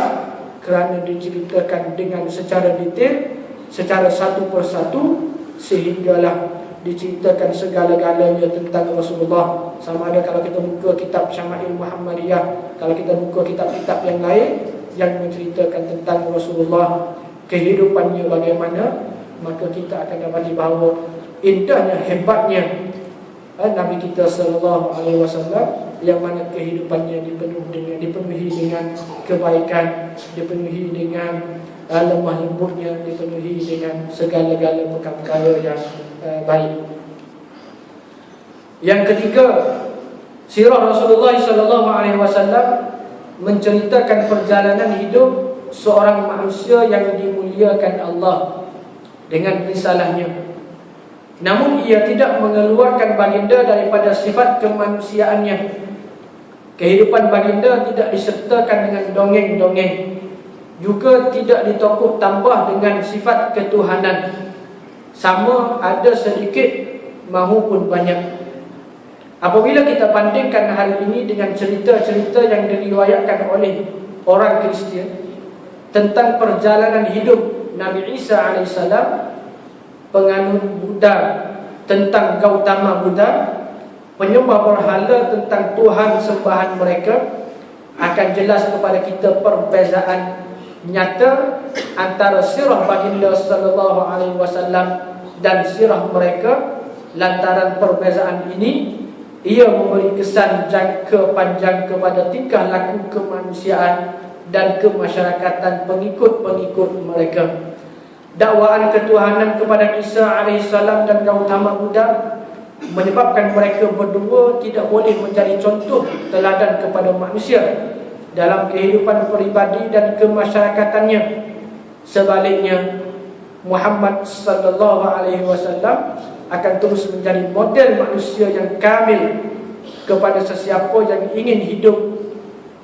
kerana diceritakan dengan secara detail, secara satu persatu, sehinggalah diceritakan segala-galanya tentang Rasulullah. Sama ada kalau kita buka kitab Syama'il Muhammadiyah, kalau kita buka kitab-kitab yang lain yang menceritakan tentang Rasulullah, kehidupannya bagaimana, maka kita akan dapati bahawa indahnya, hebatnya Nabi kita sallallahu alaihi wasallam, yang mana kehidupannya dipenuhi dengan kebaikan, dipenuhi dengan lemah lembutnya, dipenuhi dengan segala-gala perkara-perkara yang baik. Yang ketiga, sirah Rasulullah sallallahu alaihi wasallam menceritakan perjalanan hidup seorang manusia yang dimuliakan Allah dengan risalahnya. Namun ia tidak mengeluarkan baginda daripada sifat kemanusiaannya. Kehidupan baginda tidak disertakan dengan dongeng-dongeng, juga tidak ditokoh tambah dengan sifat ketuhanan, sama ada sedikit mahupun banyak. Apabila kita bandingkan hal ini dengan cerita-cerita yang diriwayatkan oleh orang Kristian tentang perjalanan hidup Nabi Isa AS, penganut Buddha tentang Gautama Buddha, penyembah berhala tentang Tuhan sembahan mereka, akan jelas kepada kita perbezaan nyata antara sirah baginda sallallahu alaihi wasallam dan sirah mereka. Lantaran perbezaan ini, ia memberi kesan jangka panjang kepada tingkah laku kemanusiaan dan kemasyarakatan pengikut-pengikut mereka. Dakwaan ketuhanan kepada Isa alaihissalam dan Gautama Buddha menyebabkan mereka berdua tidak boleh menjadi contoh teladan kepada manusia dalam kehidupan peribadi dan kemasyarakatannya. Sebaliknya, Muhammad sallallahu alaihi wasallam akan terus menjadi model manusia yang kamil kepada sesiapa yang ingin hidup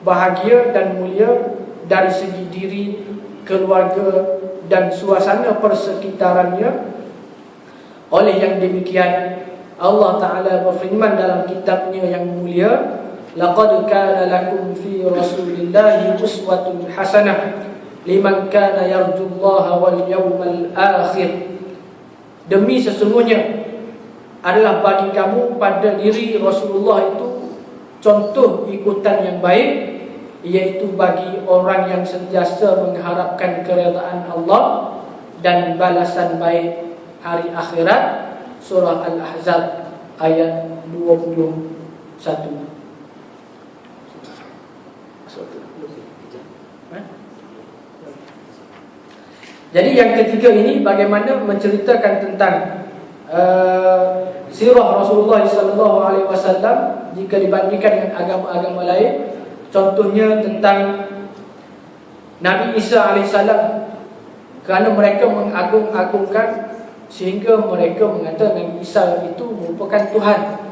bahagia dan mulia dari segi diri, keluarga dan suasana persekitarannya. Oleh yang demikian, Allah Ta'ala berfirman dalam kitabnya yang mulia, laqad kana lakum fi rasulillahi uswatun hasanah liman kana yarjullaha wal yawmal akhir. Demi sesungguhnya adalah bagi kamu pada diri Rasulullah itu contoh ikutan yang baik, iaitu bagi orang yang sentiasa mengharapkan keredaan Allah dan balasan baik hari akhirat. Surah Al-Ahzab ayat 21. Jadi yang ketiga ini bagaimana menceritakan tentang sirah Rasulullah SAW jika dibandingkan dengan agama-agama lain. Contohnya tentang Nabi Isa AS, kerana mereka mengagung-agungkan sehingga mereka mengatakan Nabi Isa itu merupakan Tuhan.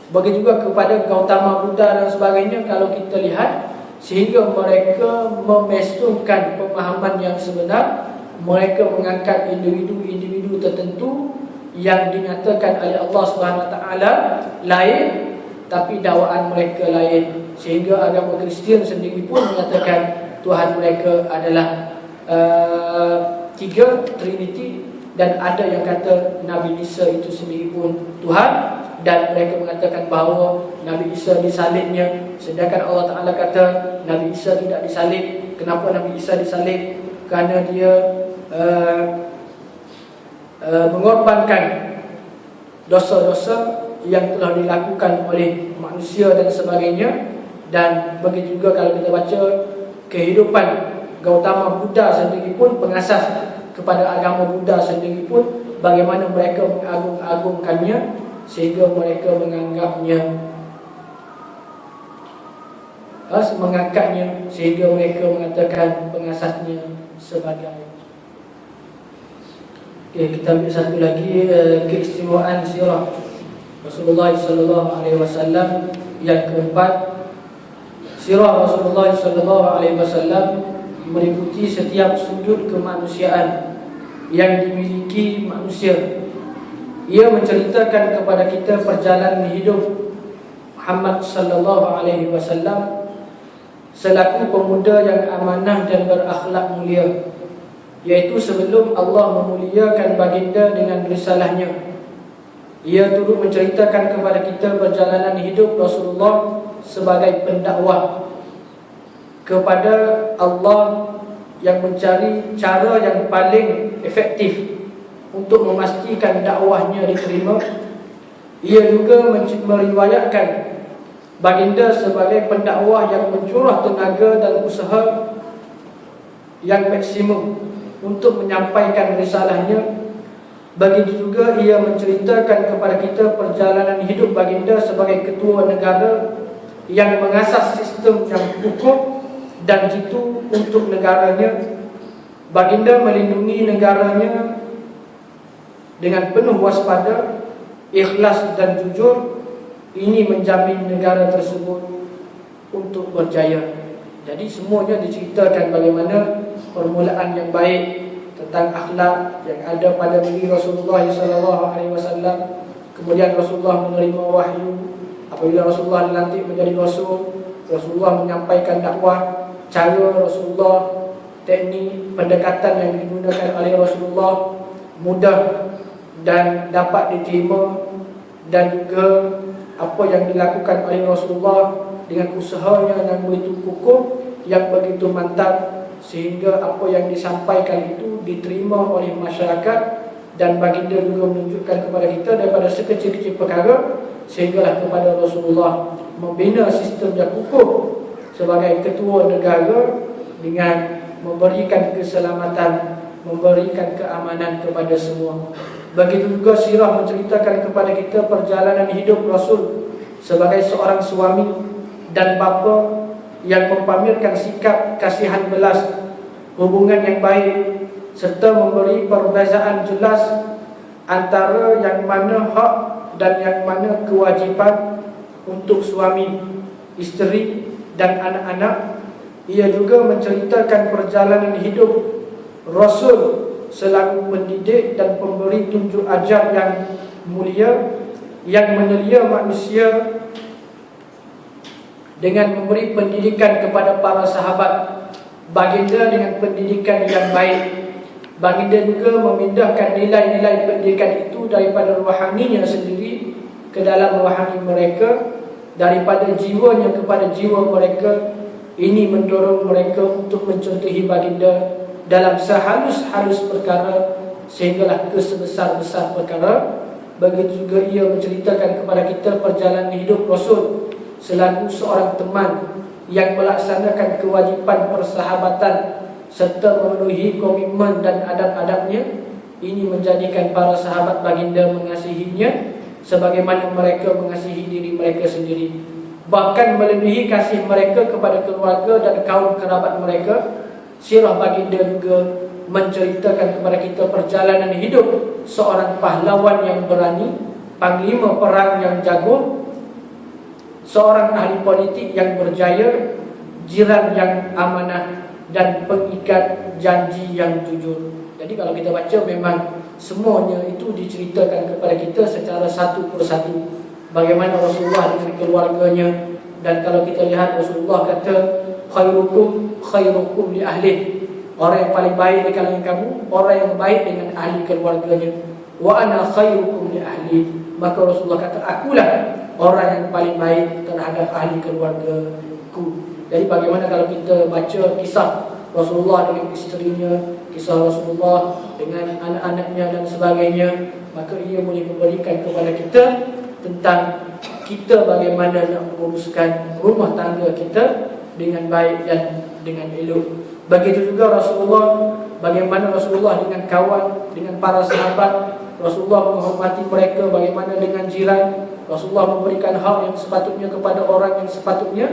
Begitu juga kepada Gautama Buddha dan sebagainya. Kalau kita lihat, sehingga mereka memesungkan pemahaman yang sebenar. Mereka mengangkat individu-individu tertentu yang dinyatakan oleh Allah SWT lain, tapi dakwaan mereka lain. Sehingga agama Kristian sendiri pun mengatakan Tuhan mereka adalah tiga, Trinity. Dan ada yang kata Nabi Isa itu sendiri pun Tuhan. Dan mereka mengatakan bahawa Nabi Isa disalibnya, sedangkan Allah Ta'ala kata Nabi Isa tidak disalib. Kenapa Nabi Isa disalib? Kerana dia mengorbankan dosa-dosa yang telah dilakukan oleh manusia dan sebagainya. Dan begitu juga kalau kita baca kehidupan Gautama Buddha sendiri pun, pengasas kepada agama Buddha sendiri pun, bagaimana mereka mengagung-agungkannya sehingga mereka mengangkatnya sehingga mereka mengatakan pengasasnya sebagai. Okey, kita ambil satu lagi keistimewaan sirah Rasulullah SAW. Yang keempat, sirah Rasulullah SAW meliputi setiap sudut kemanusiaan yang dimiliki manusia. Ia menceritakan kepada kita perjalanan hidup Muhammad SAW selaku pemuda yang amanah dan berakhlak mulia, iaitu sebelum Allah memuliakan baginda dengan risalahnya. Ia turut menceritakan kepada kita perjalanan hidup Rasulullah sebagai pendakwah kepada Allah yang mencari cara yang paling efektif untuk memastikan dakwahnya diterima. Ia juga meriwayatkan baginda sebagai pendakwah yang mencurah tenaga dan usaha yang maksimum untuk menyampaikan risalahnya. Begitu juga ia menceritakan kepada kita perjalanan hidup baginda sebagai ketua negara yang mengasas sistem yang hukum dan jitu untuk negaranya. Baginda melindungi negaranya dengan penuh waspada, ikhlas dan jujur. Ini menjamin negara tersebut untuk berjaya. Jadi semuanya diceritakan bagaimana permulaan yang baik tentang akhlak yang ada pada diri Rasulullah SAW. Kemudian Rasulullah menerima wahyu. Apabila Rasulullah dilantik menjadi Rasul, Rasulullah menyampaikan dakwah. Cara Rasulullah, teknik pendekatan yang digunakan oleh Rasulullah mudah dan dapat diterima. Dan juga apa yang dilakukan oleh Rasulullah dengan usahanya yang begitu kukuh, yang begitu mantap, sehingga apa yang disampaikan itu diterima oleh masyarakat. Dan baginda juga menunjukkan kepada kita daripada sekecil-kecil perkara sehinggalah kepada Rasulullah membina sistem yang kukuh sebagai ketua negara dengan memberikan keselamatan, memberikan keamanan kepada semua. Begitu juga sirah menceritakan kepada kita perjalanan hidup Rasul sebagai seorang suami dan bapa yang mempamerkan sikap kasihan belas, hubungan yang baik, serta memberi perbezaan jelas antara yang mana hak dan yang mana kewajipan untuk suami, isteri dan anak-anak. Ia juga menceritakan perjalanan hidup Rasul selaku pendidik dan pemberi tunjuk ajar yang mulia, yang menelia manusia dengan memberi pendidikan kepada para sahabat. Baginda dengan pendidikan yang baik Baginda juga memindahkan nilai-nilai pendidikan itu daripada rohaninya sendiri ke dalam rohani mereka, daripada jiwanya kepada jiwa mereka. Ini mendorong mereka untuk mencontohi baginda dalam sehalus-halus perkara sehinggalah ke sebesar-besar perkara. Begitu juga ia menceritakan kepada kita perjalanan hidup Rasul selaku seorang teman yang melaksanakan kewajipan persahabatan serta memenuhi komitmen dan adab-adabnya. Ini menjadikan para sahabat baginda mengasihinya sebagaimana mereka mengasihi diri mereka sendiri, bahkan melebihi kasih mereka kepada keluarga dan kaum kerabat mereka. Sirah baginda juga menceritakan kepada kita perjalanan hidup seorang pahlawan yang berani, panglima perang yang jago, seorang ahli politik yang berjaya, jiran yang amanah, dan pengikat janji yang jujur. Jadi kalau kita baca memang semuanya itu diceritakan kepada kita secara satu persatu. Bagaimana Rasulullah dengan keluarganya. Dan kalau kita lihat Rasulullah kata khairukum li ahli. Orang yang paling baik di kalangan kamu, orang yang baik dengan ahli keluarganya. Wa ana khairukum li ahli. Maka Rasulullah kata, akulah orang yang paling baik terhadap ahli keluargaku. Jadi bagaimana kalau kita baca kisah Rasulullah dengan isterinya, kisah Rasulullah dengan anak-anaknya dan sebagainya, maka ia boleh memberikan kepada kita tentang kita bagaimana nak menguruskan rumah tangga kita dengan baik dan dengan elok. Begitu juga Rasulullah, bagaimana Rasulullah dengan kawan, dengan para sahabat. Rasulullah menghormati mereka, bagaimana dengan jiran. Rasulullah memberikan hak yang sepatutnya kepada orang yang sepatutnya.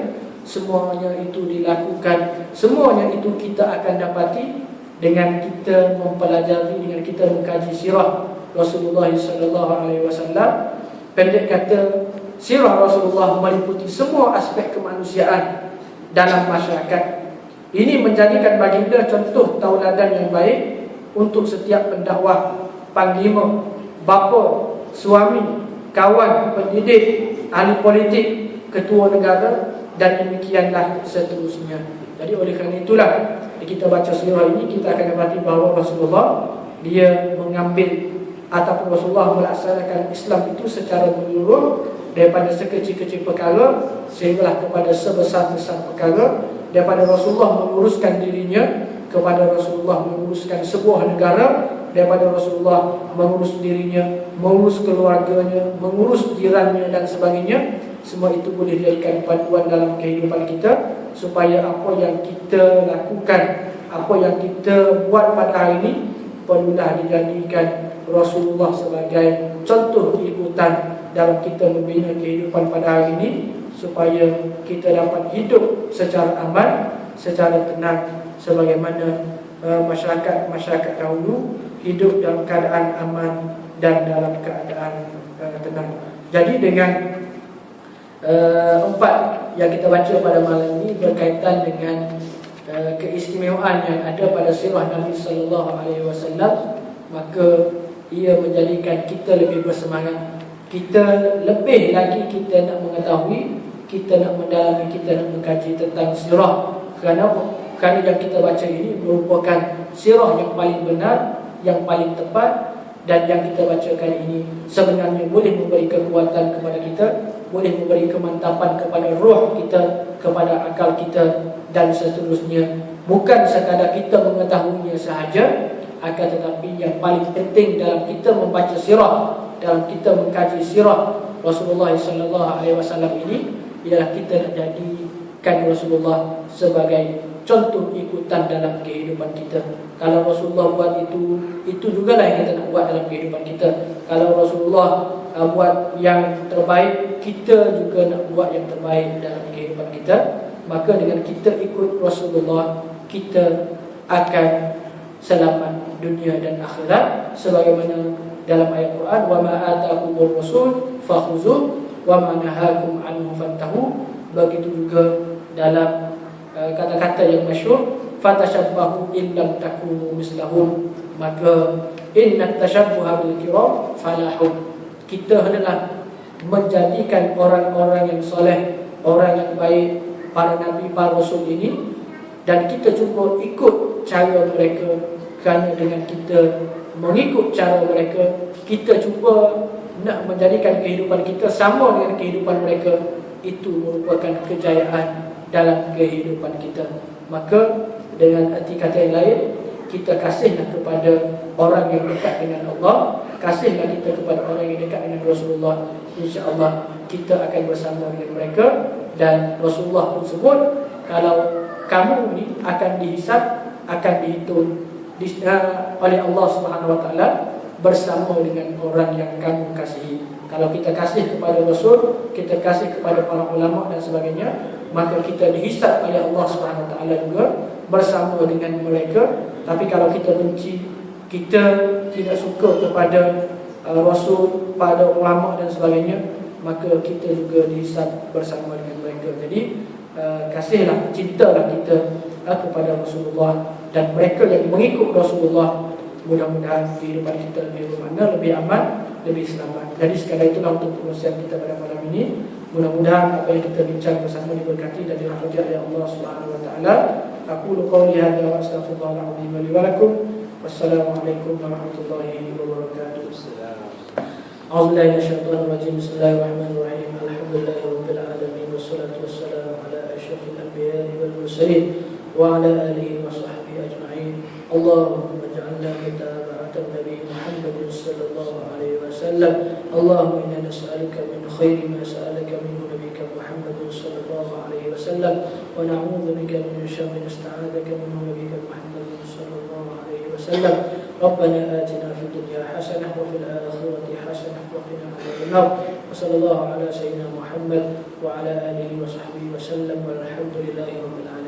Semuanya itu dilakukan, semuanya itu kita akan dapati dengan kita mempelajari, dengan kita mengkaji sirah Rasulullah SAW. Pendek kata, sirah Rasulullah meliputi semua aspek kemanusiaan dalam masyarakat. Ini menjadikan baginda contoh tauladan yang baik untuk setiap pendakwah, panglima, bapa, suami, kawan, pendidik, ahli politik, ketua negara, dan demikianlah seterusnya. Jadi oleh kerana itulah kita baca sirah ini, kita akan dapati bahawa Rasulullah dia mengambil ataupun Rasulullah melaksanakan Islam itu secara menyeluruh, daripada sekecil-kecil perkara sehinggalah kepada sebesar-besar perkara. Daripada Rasulullah menguruskan dirinya kepada Rasulullah menguruskan sebuah negara, daripada Rasulullah mengurus dirinya, mengurus keluarganya, mengurus jirannya dan sebagainya. Semua itu boleh dijadikan panduan dalam kehidupan kita, supaya apa yang kita lakukan, apa yang kita buat pada hari ini perlulah dijadikan Rasulullah sebagai contoh ikutan dalam kita membina kehidupan pada hari ini, supaya kita dapat hidup secara aman, secara tenang, sebagaimana masyarakat dahulu hidup dalam keadaan aman dan dalam keadaan tenang. Jadi dengan empat yang kita baca pada malam ini berkaitan dengan keistimewaan yang ada pada sirah Nabi sallallahu alaihi wasallam, maka ia menjadikan kita lebih bersemangat. Kita lebih lagi kita nak mengetahui, kita nak mendalami, kita nak mengkaji tentang sirah. Kerana yang kita baca ini merupakan sirah yang paling benar, yang paling tepat, dan yang kita bacakan ini sebenarnya boleh memberi kekuatan kepada kita, boleh memberi kemantapan kepada roh kita, kepada akal kita dan seterusnya. Bukan sekadar kita mengetahuinya sahaja, akan tetapi yang paling penting dalam kita membaca sirah, dalam kita mengkaji sirah Rasulullah SAW ini, ialah kita nak jadikan Rasulullah sebagai contoh ikutan dalam kehidupan kita. Kalau Rasulullah buat itu jugalah yang kita nak buat dalam kehidupan kita. Kalau Rasulullah buat yang terbaik, kita juga nak buat yang terbaik dalam kehidupan kita. Maka dengan kita ikut Rasulullah, kita akan selamat dunia dan akhirat, sebagaimana dalam ayat Quran, wa ma ataakumur rasul fakhuzuh wa ma nahakum anhu fantahu. Begitu juga dalam kata-kata yang masyhur, fatashabbahu in lam takunu mislahum, maka innat tashabbuha bil kiram falahu. Kita hendaklah menjadikan orang-orang yang soleh, orang yang baik, para nabi, para rasul ini, dan kita cuba ikut cara mereka. kerana dengan kita mengikut cara mereka, kita cuba nak menjadikan kehidupan kita sama dengan kehidupan mereka, itu merupakan kejayaan dalam kehidupan kita. Maka dengan arti kata yang lain, kita kasihlah kepada orang yang dekat dengan Allah, kasihlah kita kepada orang yang dekat dengan Rasulullah. InsyaAllah kita akan bersama dengan mereka. Dan Rasulullah pun sebut, kalau kamu ni akan dihisab, akan dihitung oleh Allah SWT bersama dengan orang yang kamu kasihi. Kalau kita kasih kepada Rasul, kita kasih kepada para ulama dan sebagainya, maka kita dihisab oleh Allah SWT juga bersama dengan mereka. Tapi kalau kita benci, kita tidak suka kepada Rasul, pada ulama dan sebagainya, maka kita juga dihisab bersama dengan mereka. Jadi kasihlah, cintalah kita kepada Rasulullah dan mereka yang mengikut Rasulullah. Mudah-mudahan kehidupan kita lebih bermakna, lebih aman, lebih selamat. Jadi sekadar itulah untuk pengurusan kita pada malam ini. Mudah-mudahan apa yang kita bincang bersama diberkati dan dirahmati oleh Allah Subhanahu wa taala. Aqulu qawli hadza wa astaghfirullahal azim li wa lakum. Wassalamualaikum warahmatullahi wabarakatuh. A'udzubillahi minasyaitonir rajim. Bismillahirrahmanirrahim. Alhamdulillahirabbil alamin wassalatu wassalamu ala asyrafil anbiya'i wal mursalin wa ala alihi wa sahbihi ajma'in. Allahumma ij'alna mutaba'atan nabi Muhammad sallallahu alaihi wasallam. Allahumma inna nas'aluka min khairi ma sa'alaka minhu nabiyyuka Muhammad sallallahu alaihi wasallam wa na'udzu bika min syarri ma ista'adaka minhu nabiyyuka Muhammad sallallahu alaihi wasallam. Rabbana atina fid dunya hasanah wa fil akhirati hasanah wa qina adzabannar. Wa sallallahu ala sayyidina Muhammad wa ala alihi wa sahbihi wasallam. Walhamdulillahi rabbil alamin.